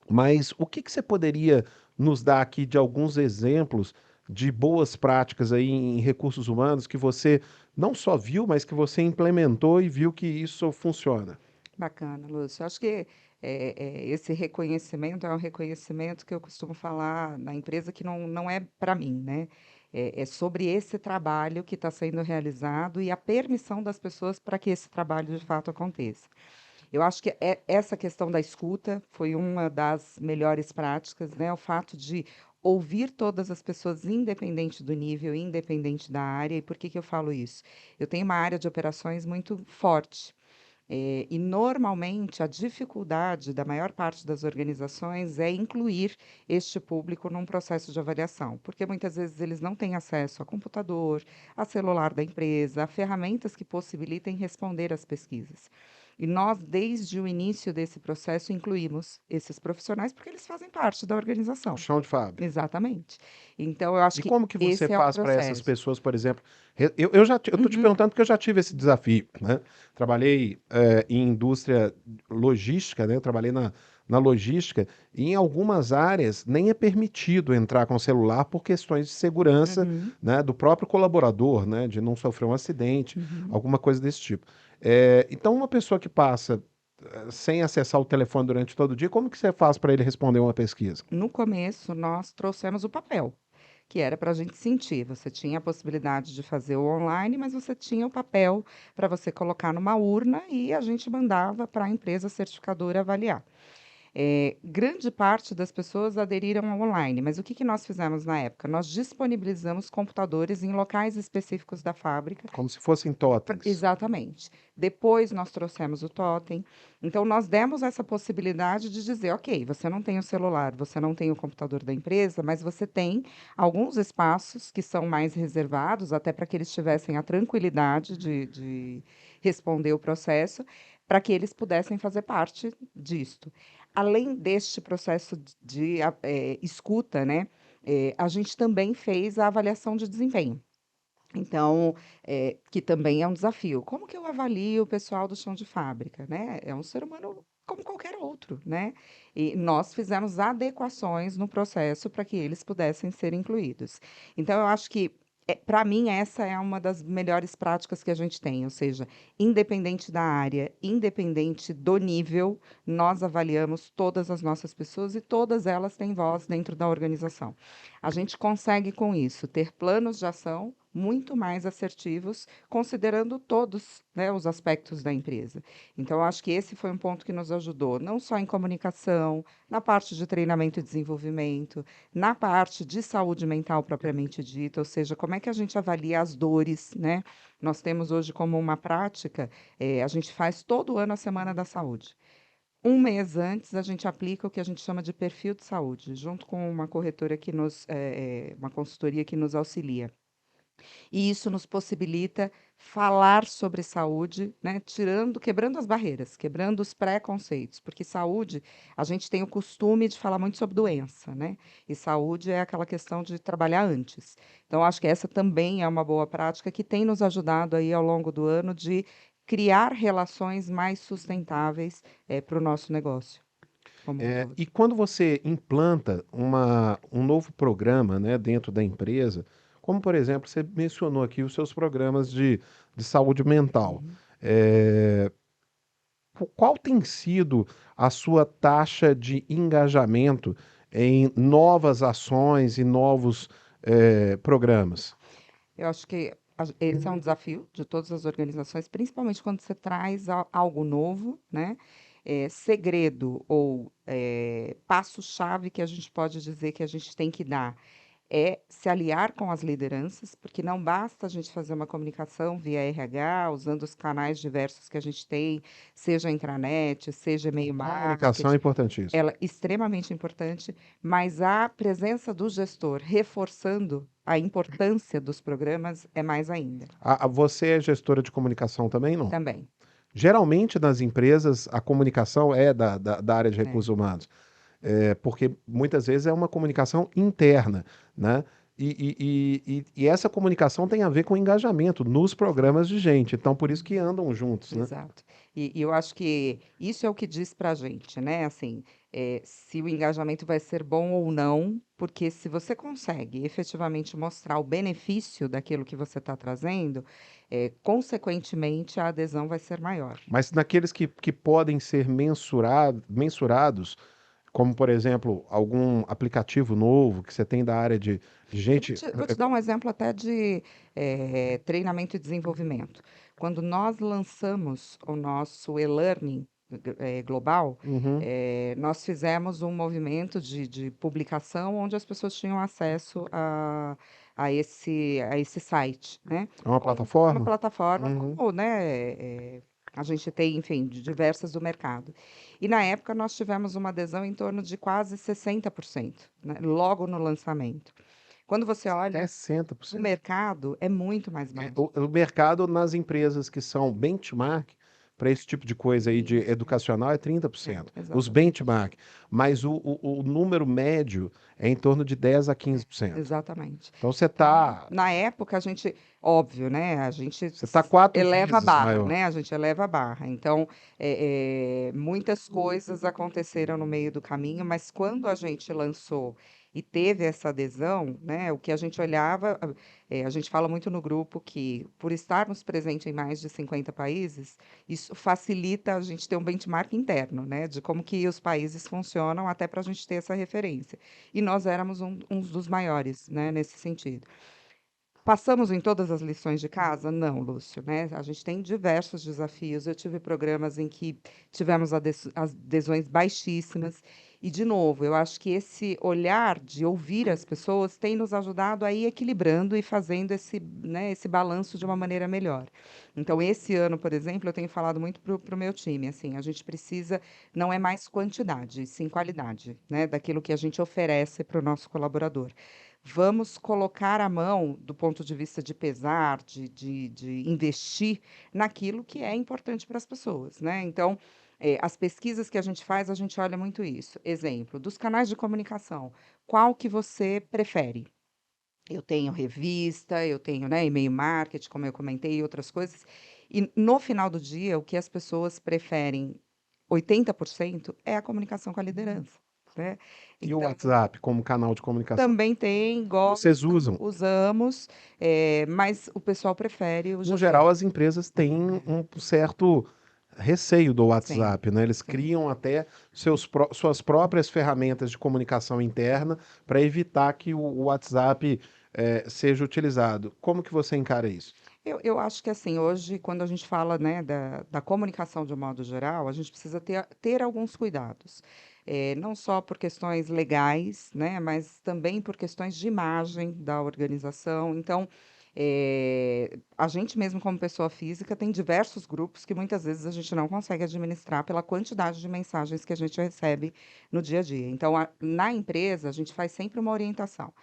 Mas o que que você poderia nos dar aqui de alguns exemplos de boas práticas aí em recursos humanos que você não só viu, mas que você implementou e viu que isso funciona? Bacana, Lúcio. Acho que esse reconhecimento é um reconhecimento que eu costumo falar na empresa que não é para mim, né? É sobre esse trabalho que está sendo realizado e a permissão das pessoas para que esse trabalho de fato aconteça. Eu acho que essa questão da escuta foi uma das melhores práticas, né? O fato de ouvir todas as pessoas, independente do nível, independente da área. E por que que eu falo isso? Eu tenho uma área de operações muito forte. E, normalmente, a dificuldade da maior parte das organizações é incluir este público num processo de avaliação, porque muitas vezes eles não têm acesso a computador, a celular da empresa, a ferramentas que possibilitem responder às pesquisas. E nós, desde o início desse processo, incluímos esses profissionais porque eles fazem parte da O organização. chão de fábrica. Exatamente. Então, eu acho E que como que você esse é o faz para essas processo. pessoas, por exemplo? Eu tô te Uhum, perguntando porque eu já tive esse desafio, né? Trabalhei em indústria logística, né? Eu trabalhei na logística e em algumas áreas nem é permitido entrar com celular por questões de segurança, uhum, né? Do próprio colaborador, né? De não sofrer um acidente, uhum. alguma coisa desse tipo. Então, uma pessoa que passa sem acessar o telefone durante todo o dia, como que você faz para ele responder uma pesquisa? No começo, nós trouxemos o papel, que era para a gente sentir. Você tinha a possibilidade de fazer o online, mas você tinha o papel para você colocar numa urna e a gente mandava para a empresa certificadora avaliar. Grande parte das pessoas aderiram ao online, mas o que que nós fizemos na época? Nós disponibilizamos computadores em locais específicos da fábrica. Como se fossem totens. Exatamente. Depois nós trouxemos o totem. Então, nós demos essa possibilidade de dizer, ok, você não tem o celular, você não tem o computador da empresa, mas você tem alguns espaços que são mais reservados, até para que eles tivessem a tranquilidade de responder o processo, para que eles pudessem fazer parte disto. Além deste processo de escuta, né, a gente também fez a avaliação de desempenho. Então, que também é um desafio. Como que eu avalio o pessoal do chão de fábrica, né? É um ser humano como qualquer outro, né? E nós fizemos adequações no processo para que eles pudessem ser incluídos. Então, eu acho que, para mim, essa é uma das melhores práticas que a gente tem, ou seja, independente da área, independente do nível, nós avaliamos todas as nossas pessoas e todas elas têm voz dentro da organização. A gente consegue, com isso, ter planos de ação muito mais assertivos, considerando todos, né, os aspectos da empresa. Então, eu acho que esse foi um ponto que nos ajudou, não só em comunicação, na parte de treinamento e desenvolvimento, na parte de saúde mental propriamente dita, ou seja, como é que a gente avalia as dores, né? Nós temos hoje como uma prática, a gente faz todo ano a Semana da Saúde. Um mês antes, a gente aplica o que a gente chama de perfil de saúde, junto com uma corretora que uma consultoria que nos auxilia. E isso nos possibilita falar sobre saúde, né, quebrando as barreiras, quebrando os preconceitos, porque saúde, a gente tem o costume de falar muito sobre doença, né? E saúde é aquela questão de trabalhar antes. Então, acho que essa também é uma boa prática que tem nos ajudado aí ao longo do ano de criar relações mais sustentáveis para o nosso negócio como um todo. E quando você implanta um novo programa, né, dentro da empresa, como por exemplo, você mencionou aqui os seus programas de saúde mental, Uhum. é, qual tem sido a sua taxa de engajamento em novas ações e novos programas? Eu acho que esse é um desafio de todas as organizações, principalmente quando você traz algo novo, né? Segredo ou passo-chave que a gente pode dizer que a gente tem que dar é se aliar com as lideranças, porque não basta a gente fazer uma comunicação via RH, usando os canais diversos que a gente tem, seja intranet, seja e-mail Comunicação é marketing, importantíssimo. ela é extremamente importante, mas a presença do gestor reforçando a importância dos programas é mais ainda, Você é gestora de comunicação também, não? também. Geralmente nas empresas a comunicação é da área de É, recursos humanos. Porque muitas vezes é uma comunicação interna, né? E essa comunicação tem a ver com engajamento nos programas de gente, então por isso que andam juntos, né? exato. E eu acho que isso é o que diz para a gente, né? Assim, se o engajamento vai ser bom ou não, porque se você consegue efetivamente mostrar o benefício daquilo que você está trazendo, consequentemente a adesão vai ser maior. Mas naqueles que podem ser mensurados, como por exemplo, algum aplicativo novo que você tem da área de gente. Vou te dar um exemplo até de treinamento e desenvolvimento. Quando nós lançamos o nosso e-learning global, Uhum. nós fizemos um movimento de publicação onde as pessoas tinham acesso a esse site, né? É uma Como uma plataforma? plataforma, Uhum. como, né, a gente tem, enfim, de diversas do mercado. E na época nós tivemos uma adesão em torno de quase 60%, né, logo no lançamento. Quando você olha, o 60%. mercado é muito mais baixo. O mercado nas empresas que são benchmark para esse tipo de coisa aí de Isso, educacional é 30%. Os exatamente. benchmark. Mas o número médio é em torno de 10 a 15%. Exatamente. Então você Então, está na época, a gente, óbvio, né? A gente você tá quatro eleva a vezes barra, maior. né? A gente eleva a barra. Então, muitas coisas aconteceram no meio do caminho, mas quando a gente lançou e teve essa adesão, né? O que a gente olhava, a gente fala muito no grupo que, por estarmos presentes em mais de 50 países, isso facilita a gente ter um benchmark interno, né? De como que os países funcionam, até para a gente ter essa referência. E nós éramos uns dos maiores, né, nesse sentido. Passamos em todas as lições de casa? Não, Lúcio, né? A gente tem diversos desafios. Eu tive programas em que tivemos adesões baixíssimas. E, de novo, eu acho que esse olhar de ouvir as pessoas tem nos ajudado a ir equilibrando e fazendo esse, né, esse balanço de uma maneira melhor. Então, esse ano, por exemplo, eu tenho falado muito para o meu time, assim, a gente precisa, não é mais quantidade, sim qualidade, né, daquilo que a gente oferece para o nosso colaborador. Vamos colocar a mão, do ponto de vista de pesar, de investir naquilo que é importante para as pessoas, né? Então, as pesquisas que a gente faz, a gente olha muito isso. Exemplo, dos canais de comunicação, qual que você prefere? Eu tenho revista, eu tenho, né, e-mail marketing, como eu comentei, e outras coisas. E no final do dia, o que as pessoas preferem, 80%, é a comunicação com a liderança, né? E o Então, WhatsApp como canal de comunicação? também tem, Vocês usam? usamos, mas o pessoal prefere o No GC. geral, as empresas têm um certo receio do Sim, WhatsApp, né? Eles sim. criam até suas próprias ferramentas de comunicação interna para evitar que o WhatsApp seja utilizado. Como que você encara isso? Eu acho que, assim, hoje, quando a gente fala, né, da comunicação de um modo geral, a gente precisa ter alguns cuidados. Não só por questões legais, né, mas também por questões de imagem da organização. Então, a gente mesmo, como pessoa física, tem diversos grupos que muitas vezes a gente não consegue administrar pela quantidade de mensagens que a gente recebe no dia a dia. Então, na empresa, a gente faz sempre uma orientação.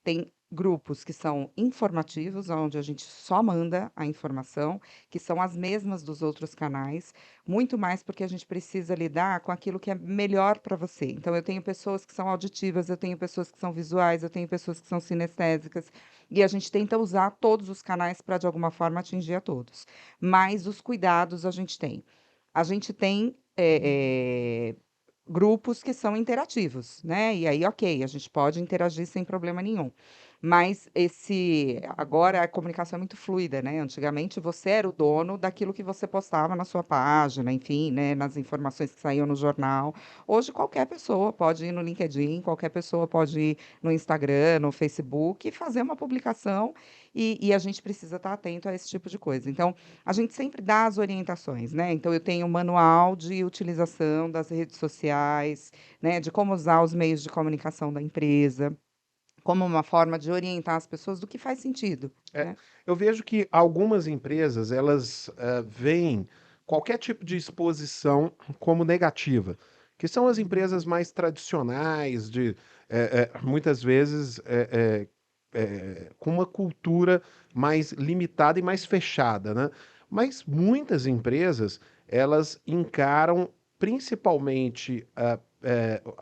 Tem grupos que são informativos, onde a gente só manda a informação, que são as mesmas dos outros canais, muito mais porque a gente precisa lidar com aquilo que é melhor para você. Então, eu tenho pessoas que são auditivas, eu tenho pessoas que são visuais, eu tenho pessoas que são sinestésicas, e a gente tenta usar todos os canais para, de alguma forma, atingir a todos. Mas os cuidados a gente tem. A gente tem grupos que são interativos, né? E aí, ok, a gente pode interagir sem problema nenhum. Mas agora a comunicação é muito fluida, né? Antigamente você era o dono daquilo que você postava na sua página, enfim, né? Nas informações que saíam no jornal. Hoje qualquer pessoa pode ir no LinkedIn, qualquer pessoa pode ir no Instagram, no Facebook e fazer uma publicação e a gente precisa estar atento a esse tipo de coisa. Então, a gente sempre dá as orientações, né? Então, eu tenho um manual de utilização das redes sociais, né? De como usar os meios de comunicação da empresa, como uma forma de orientar as pessoas do que faz sentido, É, né? eu vejo que algumas empresas, elas veem qualquer tipo de exposição como negativa, que são as empresas mais tradicionais, muitas vezes com uma cultura mais limitada e mais fechada, né? Mas muitas empresas, elas encaram principalmente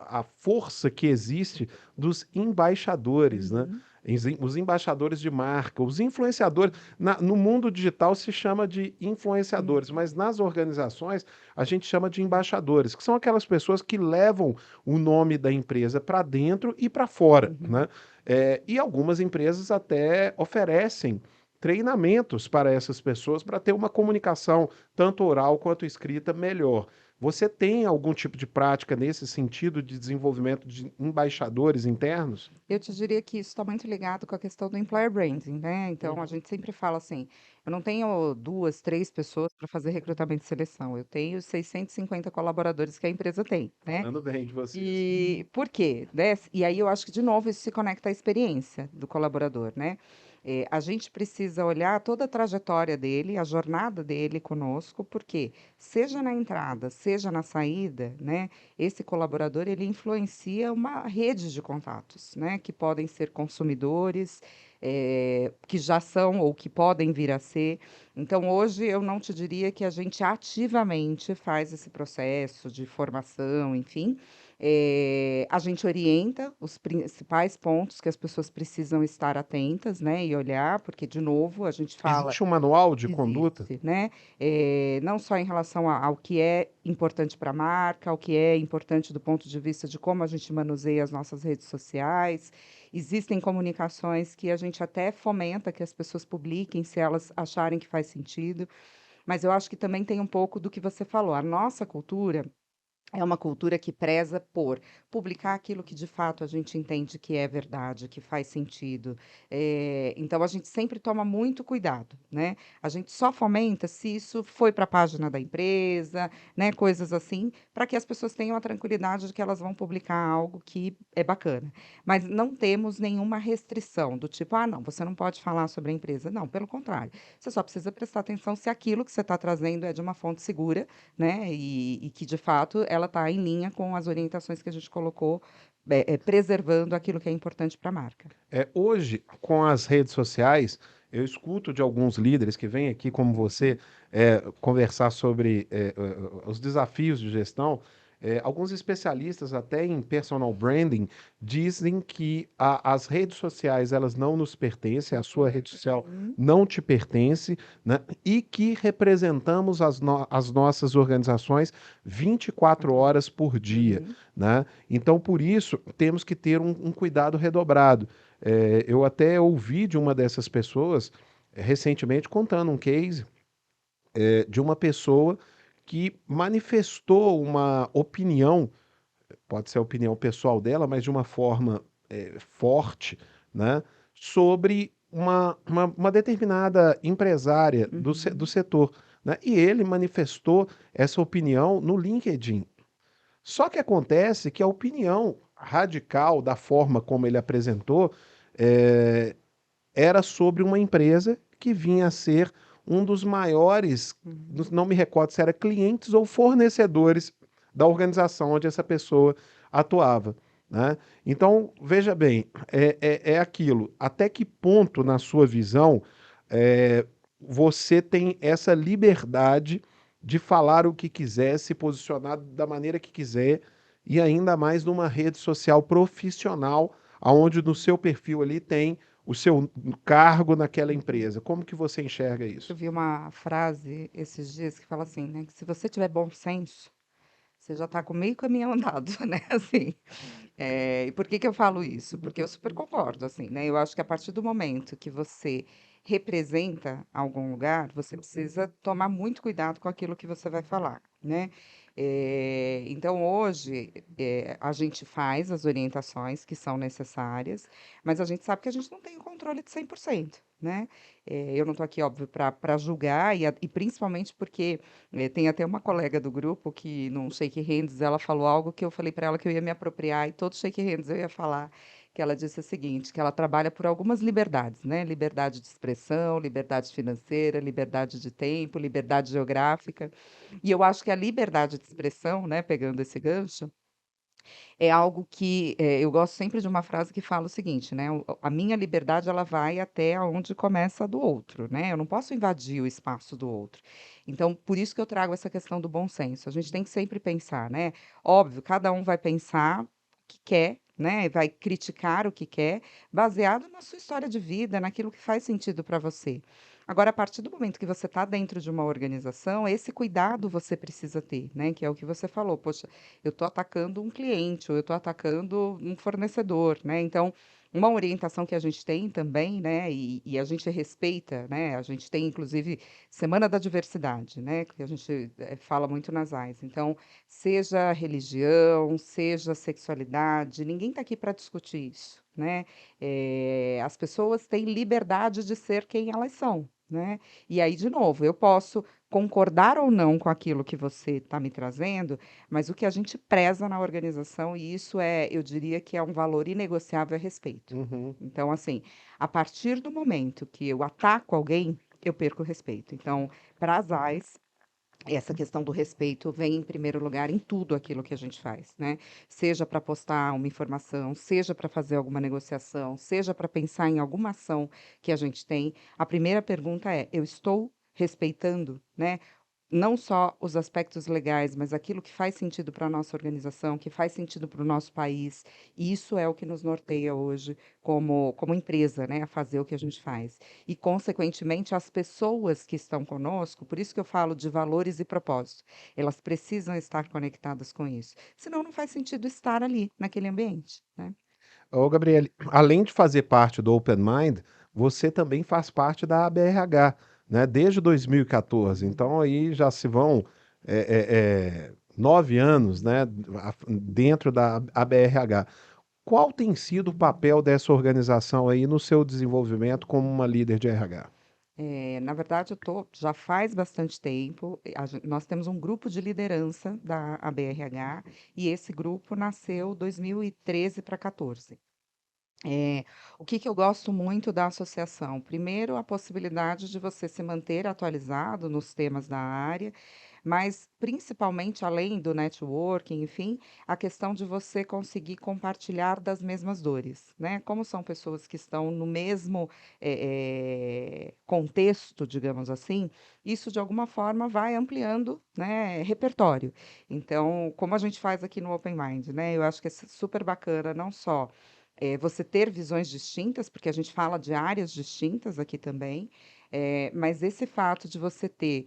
a força que existe dos embaixadores, né? Uhum, Os embaixadores de marca, os influenciadores. No mundo digital se chama de influenciadores, uhum, mas nas organizações a gente chama de embaixadores, que são aquelas pessoas que levam o nome da empresa para dentro e para fora, uhum. né? E algumas empresas até oferecem treinamentos para essas pessoas para ter uma comunicação, tanto oral quanto escrita, melhor. Você tem algum tipo de prática nesse sentido de desenvolvimento de embaixadores internos? Eu te diria que isso está muito ligado com a questão do employer branding, né? Então, a Uhum. gente sempre fala assim: eu não tenho duas, três pessoas para fazer recrutamento e seleção, eu tenho 650 colaboradores que a empresa tem, né? Falando bem de vocês. E por quê, né? E aí eu acho que, de novo, isso se conecta à experiência do colaborador, né? A gente precisa olhar toda a trajetória dele, a jornada dele conosco, porque seja na entrada, seja na saída, né? Esse colaborador, ele influencia uma rede de contatos, né? Que podem ser consumidores, que já são ou que podem vir a ser. Então, hoje, eu não te diria que a gente ativamente faz esse processo de formação, enfim, a gente orienta os principais pontos que as pessoas precisam estar atentas, né, e olhar, porque, de novo, a gente fala, Existe um manual de conduta? existe, né, não só em relação ao que é importante para a marca, ao que é importante do ponto de vista de como a gente manuseia as nossas redes sociais. Existem comunicações que a gente até fomenta que as pessoas publiquem, se elas acharem que faz sentido, mas eu acho que também tem um pouco do que você falou. A nossa cultura É uma cultura que preza por publicar aquilo que de fato a gente entende que é verdade, que faz sentido. Então a gente sempre toma muito cuidado, né? A gente só fomenta se isso foi para a página da empresa, né? Coisas assim, para que as pessoas tenham a tranquilidade de que elas vão publicar algo que é bacana. Mas não temos nenhuma restrição do tipo, ah, não, você não pode falar sobre a empresa. Não, pelo contrário. Você só precisa prestar atenção se aquilo que você está trazendo é de uma fonte segura, né? E que, de fato, ela está em linha com as orientações que a gente colocou, preservando aquilo que é importante para a marca. Hoje, com as redes sociais, eu escuto de alguns líderes que vêm aqui, como você, conversar sobre os desafios de gestão. Alguns especialistas, até em personal branding, dizem que as redes sociais elas não nos pertencem, a sua rede social Uhum, não te pertence, né? E que representamos as nossas organizações 24 4 horas. horas por dia, Uhum, né? Então, por isso, temos que ter um cuidado redobrado. Eu até ouvi de uma dessas pessoas recentemente contando um case de uma pessoa que manifestou uma opinião, pode ser a opinião pessoal dela, mas de uma forma forte, né, sobre uma determinada empresária do uhum, setor, né, e ele manifestou essa opinião no LinkedIn. Só que acontece que a opinião radical da forma como ele apresentou eh, era sobre uma empresa que vinha a ser um dos maiores, uhum. não me recordo se era clientes ou fornecedores da organização onde essa pessoa atuava, né? Então, veja bem, é aquilo. Até que ponto, na sua visão, você tem essa liberdade de falar o que quiser, se posicionar da maneira que quiser, e ainda mais numa rede social profissional, aonde no seu perfil ali tem o seu cargo naquela Uhum. empresa. Como que você enxerga Eu isso? vi uma frase esses dias que fala assim, né? Que se você tiver bom senso, você já está com meio caminho andado, né? Assim, e por que que eu falo isso? Porque eu super concordo, assim, né? Eu acho que a partir do momento que você representa algum lugar, você precisa tomar muito cuidado com aquilo que você vai falar, né? Então, hoje, a gente faz as orientações que são necessárias, mas a gente sabe que a gente não tem o controle de 100%, né? Eu não estou aqui, óbvio, para julgar, e principalmente porque tem até uma colega do grupo que, num shake hands, ela falou algo que eu falei para ela que eu ia me apropriar, e todo shake hands eu ia falar, que ela disse o seguinte, que ela trabalha por algumas liberdades, né? Liberdade de expressão, liberdade financeira, liberdade de tempo, liberdade geográfica. E eu acho que a liberdade de expressão, né, pegando esse gancho, é algo que eu gosto sempre de uma frase que fala o seguinte, né? A minha liberdade ela vai até onde começa a do outro, né? Eu não posso invadir o espaço do outro. Então, por isso que eu trago essa questão do bom senso. A gente tem que sempre pensar, né? Óbvio, cada um vai pensar o que quer, né? Vai criticar o que quer, baseado na sua história de vida, naquilo que faz sentido para você. Agora, a partir do momento que você está dentro de uma organização, esse cuidado você precisa ter, né? Que é o que você falou. Poxa, eu estou atacando um cliente ou eu estou atacando um fornecedor, né? Então, uma orientação que a gente tem também, né? E a gente respeita, né? A gente tem, inclusive, Semana da Diversidade, né? Que a gente fala muito nas AIS. Então, seja religião, seja sexualidade, ninguém está aqui para discutir isso, né? As pessoas têm liberdade de ser quem elas são, né? E aí, de novo, eu posso concordar ou não com aquilo que você está me trazendo, mas o que a gente preza na organização, e isso eu diria que é um valor inegociável, é respeito. Uhum. Então, assim, a partir do momento que eu ataco alguém, eu perco o respeito. Então, para as AIS, essa questão do respeito vem em primeiro lugar em tudo aquilo que a gente faz, né? Seja para postar uma informação, seja para fazer alguma negociação, seja para pensar em alguma ação que a gente tem, a primeira pergunta é: eu estou respeitando, né? Não só os aspectos legais, mas aquilo que faz sentido para a nossa organização, que faz sentido para o nosso país. E isso é o que nos norteia hoje como empresa, né, a fazer o que a gente faz. E, consequentemente, as pessoas que estão conosco, por isso que eu falo de valores e propósito, elas precisam estar conectadas com isso. Senão, não faz sentido estar ali, naquele ambiente, né? Ô, Gabriele, além de fazer parte do Open Mind, você também faz parte da ABRH, né? Desde 2014. Uhum. Então aí já se vão 9 anos, né, dentro da ABRH. Qual tem sido o papel dessa organização aí no seu desenvolvimento como uma líder de RH? Na verdade, eu tô já faz bastante tempo. Nós temos um grupo de liderança da ABRH e esse grupo nasceu 2013 para 14. O que eu gosto muito da associação? Primeiro, a possibilidade de você se manter atualizado nos temas da área, mas principalmente além do networking, enfim, a questão de você conseguir compartilhar das mesmas dores, né? Como são pessoas que estão no mesmo contexto, digamos assim, isso de alguma forma vai ampliando, né, repertório. Então, como a gente faz aqui no Open Mind, né? Eu acho que é super bacana, não só você ter visões distintas, porque a gente fala de áreas distintas aqui também, mas esse fato de você ter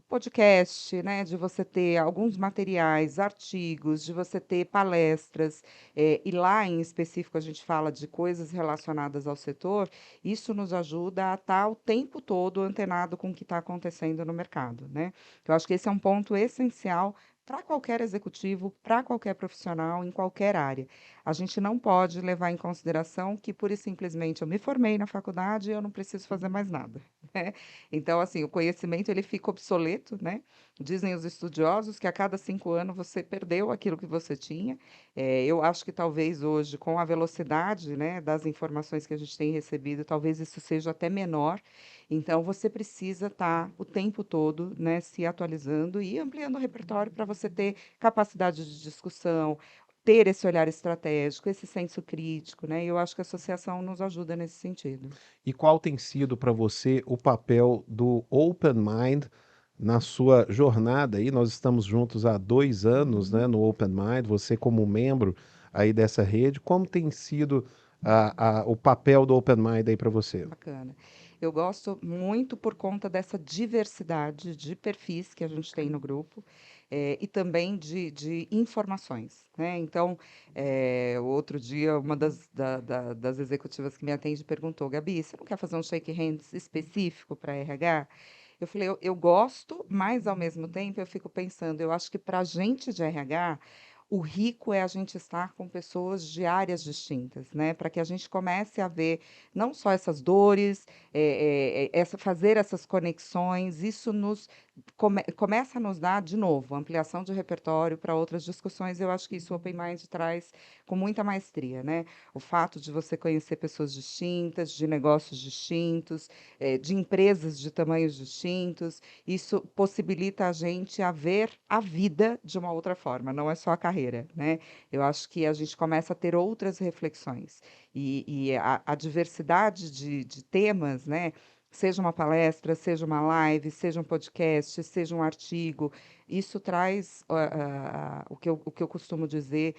podcast, né, de você ter alguns materiais, artigos, de você ter palestras, e lá em específico a gente fala de coisas relacionadas ao setor, isso nos ajuda a estar o tempo todo antenado com o que está acontecendo no mercado, né? Eu acho que esse é um ponto essencial para qualquer executivo, para qualquer profissional, em qualquer área. A gente não pode levar em consideração que, pura e simplesmente, eu me formei na faculdade e eu não preciso fazer mais nada, né? Então, assim, o conhecimento ele fica obsoleto, né? Dizem os estudiosos que a cada 5 anos você perdeu aquilo que você tinha. Eu acho que talvez hoje, com a velocidade, né, das informações que a gente tem recebido, talvez isso seja até menor. Então, você precisa estar o tempo todo, né, se atualizando e ampliando o repertório para você ter capacidade de discussão, ter esse olhar estratégico, esse senso crítico, né? E eu acho que a associação nos ajuda nesse sentido. E qual tem sido para você o papel do Open Mind na sua jornada aí? Nós estamos juntos há 2 anos, né, Uhum. no Open Mind, você como membro aí dessa rede, como tem sido o papel do Open Mind aí para você? Bacana. Eu gosto muito por conta dessa diversidade de perfis que a gente tem no grupo, e também de informações, né? Então, outro dia, uma das executivas que me atende perguntou, Gabi, você não quer fazer um shake hands específico para RH? Eu falei, eu gosto, mas ao mesmo tempo eu fico pensando, eu acho que para a gente de RH, o rico é a gente estar com pessoas de áreas distintas, né? Para que a gente comece a ver não só essas dores, fazer essas conexões, isso começa a nos dar, de novo, ampliação de repertório para outras discussões. Eu acho que isso o Open Mind traz com muita maestria, né? O fato de você conhecer pessoas distintas, de negócios distintos, de empresas de tamanhos distintos, isso possibilita a gente a ver a vida de uma outra forma, não é só a carreira, né? Eu acho que a gente começa a ter outras reflexões. E a diversidade de temas, né? Seja uma palestra, seja uma live, seja um podcast, seja um artigo, isso traz o que eu costumo dizer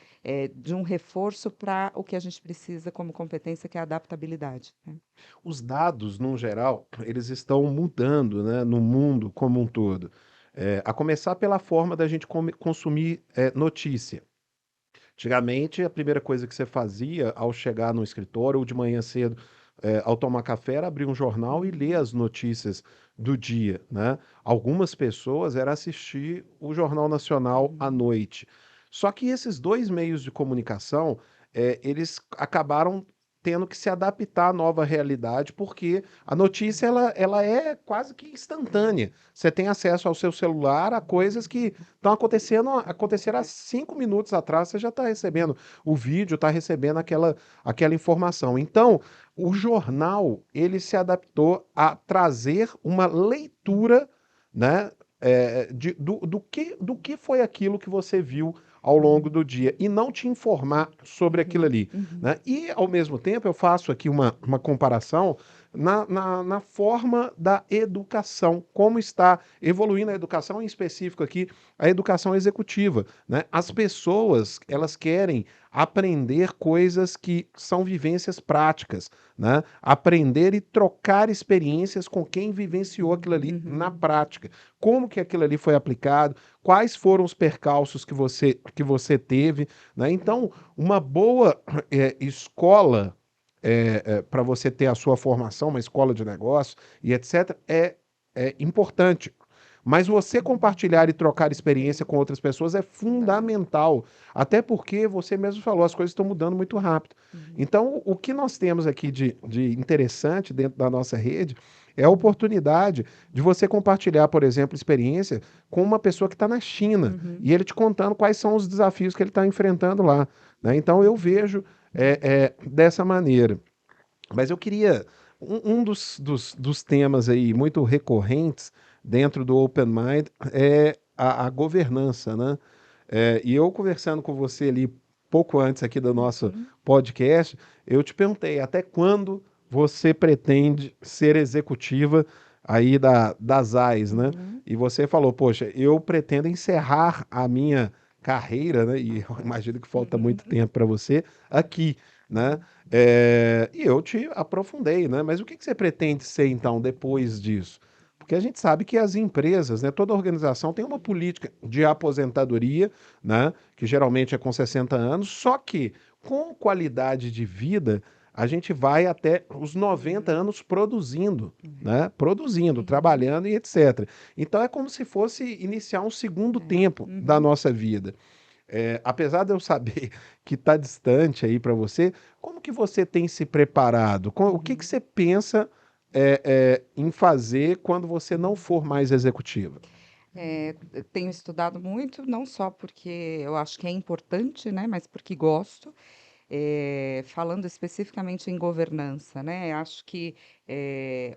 de um reforço para o que a gente precisa como competência, que é a adaptabilidade, né? Os dados, no geral, eles estão mudando, né, no mundo como um todo. A começar pela forma da gente consumir notícia. Antigamente, a primeira coisa que você fazia ao chegar no escritório ou de manhã cedo, ao tomar café, era abrir um jornal e ler Uhum. as notícias do dia, né? Algumas pessoas era assistir o Jornal Nacional à Uhum. noite. Só que esses dois meios de comunicação, eles acabaram tendo que se adaptar à nova realidade, porque a notícia ela é quase que instantânea. Você tem acesso ao seu celular a coisas que estão aconteceram há 5 minutos atrás, você já está recebendo o vídeo, está recebendo aquela informação. Então, o jornal, ele se adaptou a trazer uma leitura, né, do que foi aquilo que você viu ao longo do dia e não te informar sobre aquilo Uhum. ali, Uhum. né? E, ao mesmo tempo, eu faço aqui uma comparação na forma da educação, como está evoluindo a educação, em específico aqui, a educação executiva, né? As pessoas, elas querem aprender coisas que são vivências práticas, né? Aprender e trocar experiências com quem vivenciou aquilo ali na Uhum. prática. Como que aquilo ali foi aplicado, quais foram os percalços que você teve, né? Então, uma boa escola para você ter a sua formação, uma escola de negócio e etc., é importante. Mas você compartilhar e trocar experiência com outras pessoas é fundamental, até porque você mesmo falou, as coisas estão mudando muito rápido. Uhum. Então, o que nós temos aqui de interessante dentro da nossa rede é a oportunidade de você compartilhar, por exemplo, experiência com uma pessoa que está na China Uhum. e ele te contando quais são os desafios que ele está enfrentando lá, né? Então, eu vejo dessa maneira. Mas eu queria. Um dos temas aí muito recorrentes dentro do Open Mind é a governança, né? E eu conversando com você ali pouco antes aqui do nosso Uhum. podcast, eu te perguntei até quando você pretende ser executiva aí das AIS, né? Uhum. E você falou, poxa, eu pretendo encerrar a minha carreira, né? E eu imagino que falta muito Uhum. tempo para você aqui, né? E eu te aprofundei, né? Mas o que que você pretende ser então depois disso? Porque a gente sabe que as empresas, né, toda organização tem uma política de aposentadoria, né, que geralmente é com 60 anos, só que com qualidade de vida, a gente vai até os 90 Uhum. anos produzindo, É. né? Produzindo, Uhum. trabalhando e etc. Então é como se fosse iniciar um segundo É. tempo da Uhum. nossa vida. Apesar de eu saber que está distante aí para você, como que você tem se preparado? O que que Uhum. você pensa em fazer quando você não for mais executiva? Eu tenho estudado muito, não só porque eu acho que é importante, né, mas porque gosto. Falando especificamente em governança, né, acho que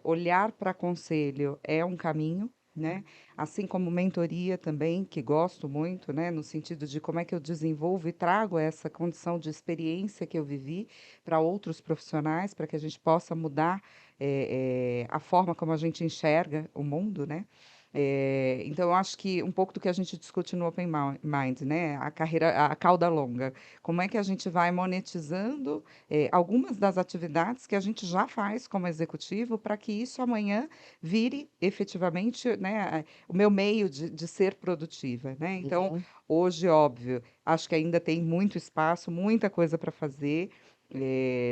olhar para conselho é um caminho, né, assim como mentoria também, que gosto muito, né, no sentido de como é que eu desenvolvo e trago essa condição de experiência que eu vivi para outros profissionais, para que a gente possa mudar a forma como a gente enxerga o mundo, né? Então, eu acho que um pouco do que a gente discute no Open Mind, né? A carreira, a cauda longa. Como é que a gente vai monetizando algumas das atividades que a gente já faz como executivo para que isso amanhã vire efetivamente, né, o meu meio de ser produtiva, né? Então, Uhum. hoje, óbvio, acho que ainda tem muito espaço, muita coisa para fazer.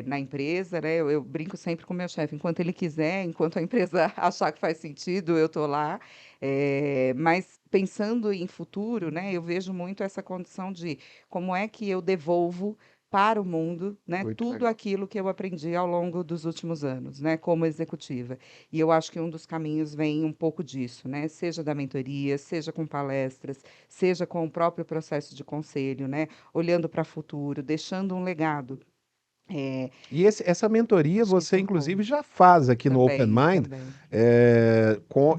Na empresa, né? Eu brinco sempre com o meu chefe, enquanto ele quiser, enquanto a empresa achar que faz sentido, eu estou lá. Mas pensando em futuro, né, eu vejo muito essa condição de como é que eu devolvo para o mundo, né, Muito tudo legal. aquilo que eu aprendi ao longo dos últimos anos, né, como executiva. E eu acho que um dos caminhos vem um pouco disso, né, seja da mentoria, seja com palestras, seja com o próprio processo de conselho, né, olhando para o futuro, deixando um legado. É, E essa mentoria acho que isso você, é inclusive, importante. já faz aqui no Open Também, Mind, também.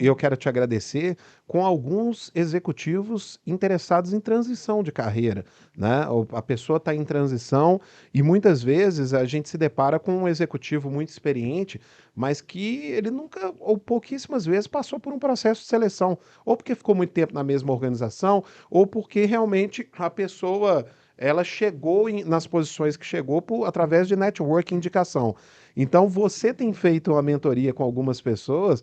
e eu quero te agradecer, com alguns executivos interessados em transição de carreira, né? A pessoa está em transição e muitas vezes a gente se depara com um executivo muito experiente, mas que ele nunca, ou pouquíssimas vezes, passou por um processo de seleção, ou porque ficou muito tempo na mesma organização, ou porque realmente a pessoa ela chegou nas posições que chegou através de network e indicação. Então, você tem feito uma mentoria com algumas pessoas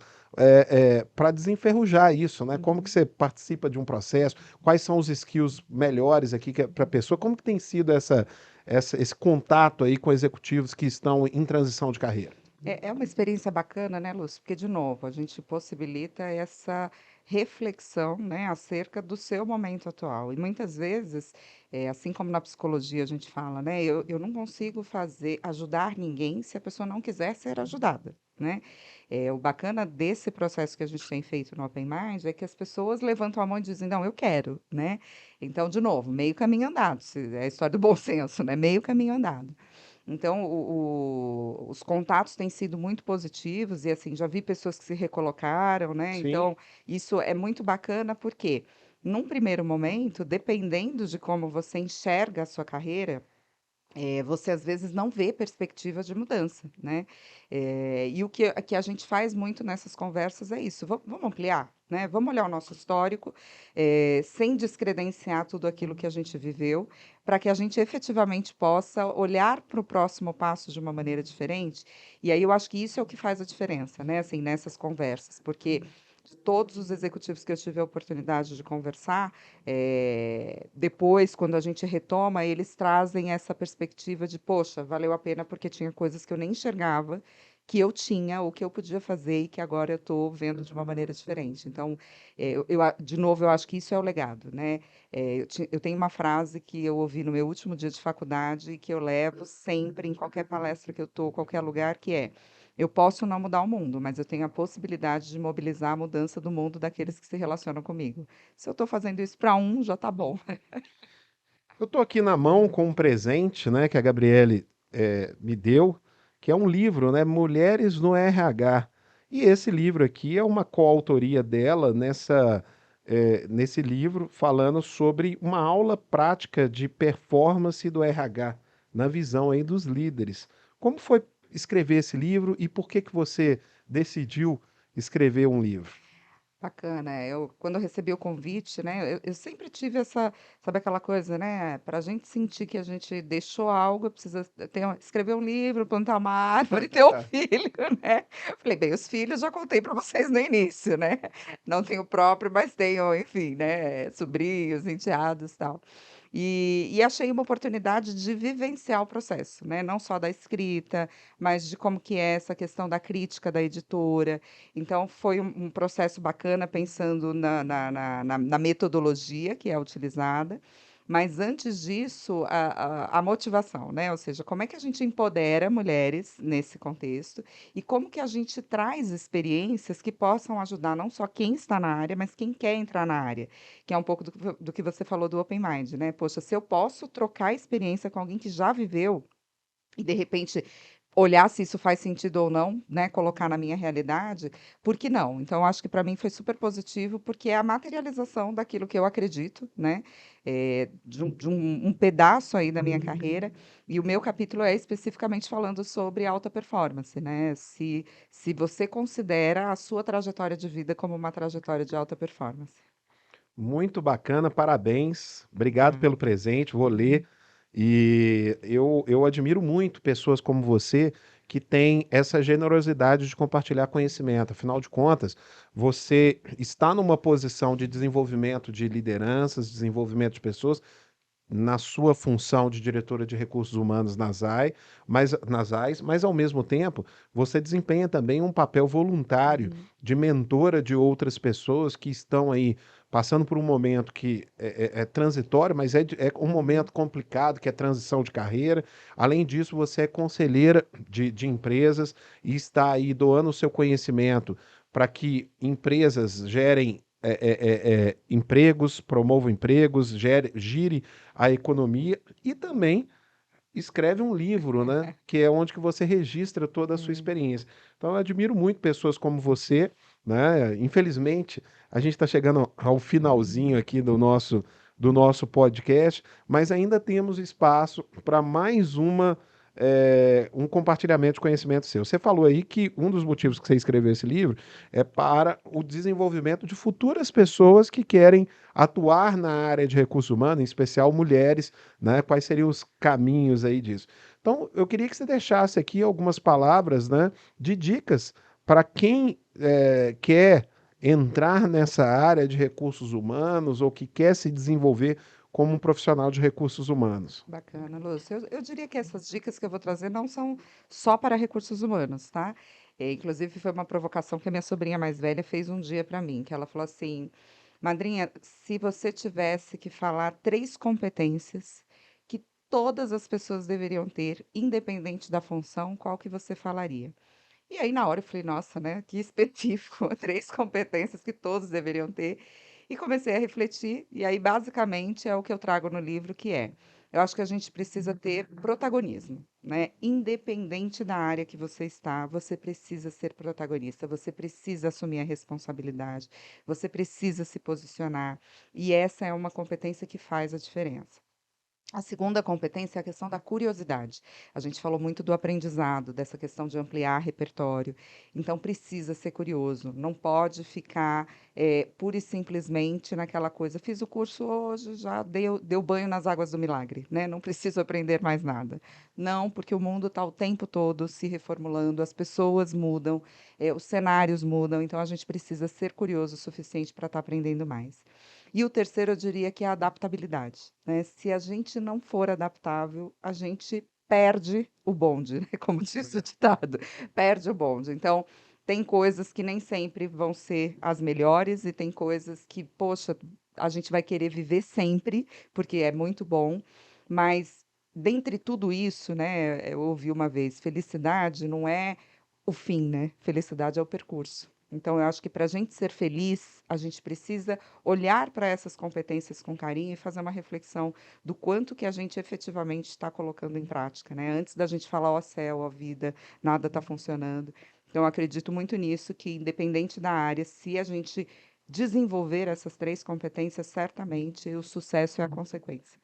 para desenferrujar isso, né? Como que Uhum. você participa de um processo? Quais são os skills melhores aqui para a pessoa? Como que tem sido esse contato aí com executivos que estão em transição de carreira? É uma experiência bacana, né, Lúcia? Porque, de novo, a gente possibilita essa reflexão, né, acerca do seu momento atual. E muitas vezes, assim como na psicologia a gente fala, né, eu não consigo ajudar ninguém se a pessoa não quiser ser ajudada, né? O bacana desse processo que a gente tem feito no Open Mind é que as pessoas levantam a mão e dizem, não, eu quero, né? Então, de novo, meio caminho andado. É a história do bom senso, né? Meio caminho andado. Então, os contatos têm sido muito positivos e, assim, já vi pessoas que se recolocaram, né? Sim. Então, isso é muito bacana porque, num primeiro momento, dependendo de como você enxerga a sua carreira, você às vezes não vê perspectiva de mudança, né? E que a gente faz muito nessas conversas é isso. Vamos ampliar, né? Vamos olhar o nosso histórico, sem descredenciar tudo aquilo que a gente viveu, para que a gente efetivamente possa olhar para o próximo passo de uma maneira diferente. E aí eu acho que isso é o que faz a diferença, né? Assim, nessas conversas, porque de todos os executivos que eu tive a oportunidade de conversar, depois, quando a gente retoma, eles trazem essa perspectiva de, poxa, valeu a pena porque tinha coisas que eu nem enxergava que eu tinha, o que eu podia fazer e que agora eu estou vendo de uma maneira diferente. Então, de novo, eu acho que isso é o legado, né? Eu tenho uma frase que eu ouvi no meu último dia de faculdade e que eu levo sempre em qualquer palestra que eu estou, qualquer lugar, que é: eu posso não mudar o mundo, mas eu tenho a possibilidade de mobilizar a mudança do mundo daqueles que se relacionam comigo. Se eu estou fazendo isso para um, já está bom. Eu estou aqui na mão com um presente, né, que a Gabriele me deu, que é um livro, né, Mulheres no RH. E esse livro aqui é uma coautoria dela nesse livro, falando sobre uma aula prática de performance do RH, na visão aí dos líderes. Como foi escrever esse livro e por que que você decidiu escrever um livro? Bacana. Quando eu recebi o convite, né, eu sempre tive essa, sabe aquela coisa, né, para a gente sentir que a gente deixou algo, precisa escrever um livro, plantar uma árvore, ter um filho, né? Falei, bem, os filhos já contei para vocês no início, né? Não tenho próprio, mas tenho, enfim, né, sobrinhos, enteados, tal. E achei uma oportunidade de vivenciar o processo, né? Não só da escrita, mas de como que é essa questão da crítica da editora. Então, foi um processo bacana pensando na metodologia que é utilizada, mas antes disso, a motivação, né? Ou seja, como é que a gente empodera mulheres nesse contexto e como que a gente traz experiências que possam ajudar não só quem está na área, mas quem quer entrar na área, que é um pouco do que você falou do Open Mind, né? Poxa, se eu posso trocar experiência com alguém que já viveu e de repente olhar se isso faz sentido ou não, né, colocar na minha realidade, por que não? Então, acho que para mim foi super positivo, porque é a materialização daquilo que eu acredito, né, um pedaço aí da minha carreira, e o meu capítulo é especificamente falando sobre alta performance, né, se você considera a sua trajetória de vida como uma trajetória de alta performance. Muito bacana, parabéns. Obrigado pelo presente, vou ler. E eu admiro muito pessoas como você que têm essa generosidade de compartilhar conhecimento. Afinal de contas, você está numa posição de desenvolvimento de lideranças, desenvolvimento de pessoas, na sua função de diretora de recursos humanos nas AIS, mas ao mesmo tempo você desempenha também um papel voluntário Uhum. de mentora de outras pessoas que estão aí passando por um momento que é transitório, mas é um momento complicado, que é transição de carreira. Além disso, você é conselheira de empresas e está aí doando o seu conhecimento para que empresas gerem empregos, promovam empregos, gire a economia e também escreve um livro, né? Que é onde que você registra toda a sua Sim. experiência. Então, eu admiro muito pessoas como você, né? Infelizmente, a gente está chegando ao finalzinho aqui do nosso podcast, mas ainda temos espaço para mais um compartilhamento de conhecimento seu. Você falou aí que um dos motivos que você escreveu esse livro é para o desenvolvimento de futuras pessoas que querem atuar na área de recursos humanos, em especial mulheres, né? Quais seriam os caminhos aí disso? Então, eu queria que você deixasse aqui algumas palavras, né, de dicas para quem quer entrar nessa área de recursos humanos ou que quer se desenvolver como um profissional de recursos humanos. Bacana, Lúcia. Eu diria que essas dicas que eu vou trazer não são só para recursos humanos, tá? Inclusive, foi uma provocação que a minha sobrinha mais velha fez um dia para mim, que ela falou assim: Madrinha, se você tivesse que falar 3 competências que todas as pessoas deveriam ter, independente da função, qual que você falaria? E aí, na hora, eu falei, nossa, né? Que específico, 3 competências que todos deveriam ter. E comecei a refletir, e aí, basicamente, é o que eu trago no livro, que é, eu acho que a gente precisa ter protagonismo, né? Independente da área que você está, você precisa ser protagonista, você precisa assumir a responsabilidade, você precisa se posicionar, e essa é uma competência que faz a diferença. A segunda competência é a questão da curiosidade. A gente falou muito do aprendizado, dessa questão de ampliar repertório. Então, precisa ser curioso. Não pode ficar pura e simplesmente naquela coisa. Fiz o curso hoje, já deu banho nas águas do milagre, né? Não preciso aprender mais nada. Não, porque o mundo está o tempo todo se reformulando, as pessoas mudam, os cenários mudam. Então, a gente precisa ser curioso o suficiente para estar aprendendo mais. E o terceiro, eu diria que é a adaptabilidade, né? Se a gente não for adaptável, a gente perde o bonde, né? Como diz o ditado, perde o bonde. Então, tem coisas que nem sempre vão ser as melhores e tem coisas que, poxa, a gente vai querer viver sempre, porque é muito bom, mas dentre tudo isso, né, eu ouvi uma vez, felicidade não é o fim, né? Felicidade é o percurso. Então, eu acho que para a gente ser feliz, a gente precisa olhar para essas competências com carinho e fazer uma reflexão do quanto que a gente efetivamente está colocando em prática, né? Antes da gente falar, ó céu, ó vida, nada está funcionando. Então, eu acredito muito nisso, que independente da área, se a gente desenvolver essas 3 competências, certamente o sucesso é a consequência.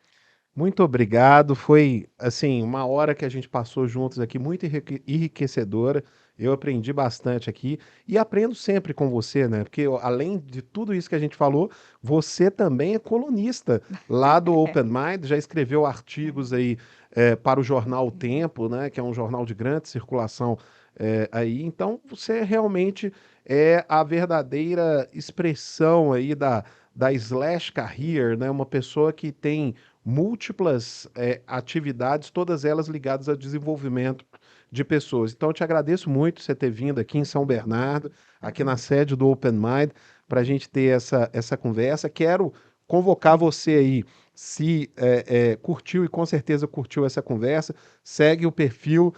Muito obrigado. Foi, assim, uma hora que a gente passou juntos aqui, muito enriquecedora. Eu aprendi bastante aqui e aprendo sempre com você, né? Porque além de tudo isso que a gente falou, você também é colunista lá do Open Mind, já escreveu artigos aí para o jornal O Tempo, né? Que é um jornal de grande circulação aí. Então, você realmente é a verdadeira expressão aí da slash career, né? Uma pessoa que tem múltiplas atividades, todas elas ligadas ao desenvolvimento de pessoas. Então, eu te agradeço muito você ter vindo aqui em São Bernardo, aqui na sede do Open Mind, para a gente ter essa conversa. Quero convocar você aí, se curtiu e com certeza curtiu essa conversa, segue o perfil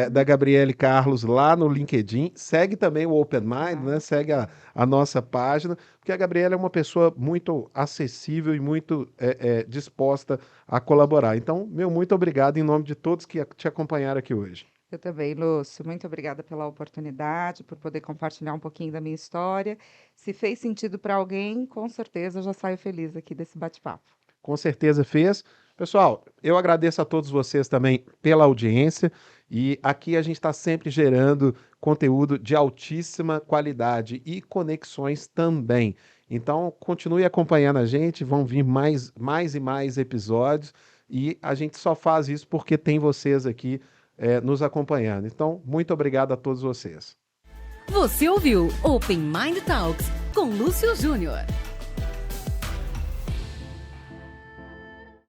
da Gabriele Carlos lá no LinkedIn, segue também o Open Mind, né? Segue a nossa página, porque a Gabriela é uma pessoa muito acessível e muito disposta a colaborar. Então, meu muito obrigado em nome de todos que te acompanharam aqui hoje. Eu também, Lúcio. Muito obrigada pela oportunidade, por poder compartilhar um pouquinho da minha história. Se fez sentido para alguém, com certeza eu já saio feliz aqui desse bate-papo. Com certeza fez. Pessoal, eu agradeço a todos vocês também pela audiência e aqui a gente está sempre gerando conteúdo de altíssima qualidade e conexões também. Então, continue acompanhando a gente, vão vir mais e mais episódios e a gente só faz isso porque tem vocês aqui nos acompanhando. Então, muito obrigado a todos vocês. Você ouviu Open Mind Talks com Lúcio Júnior.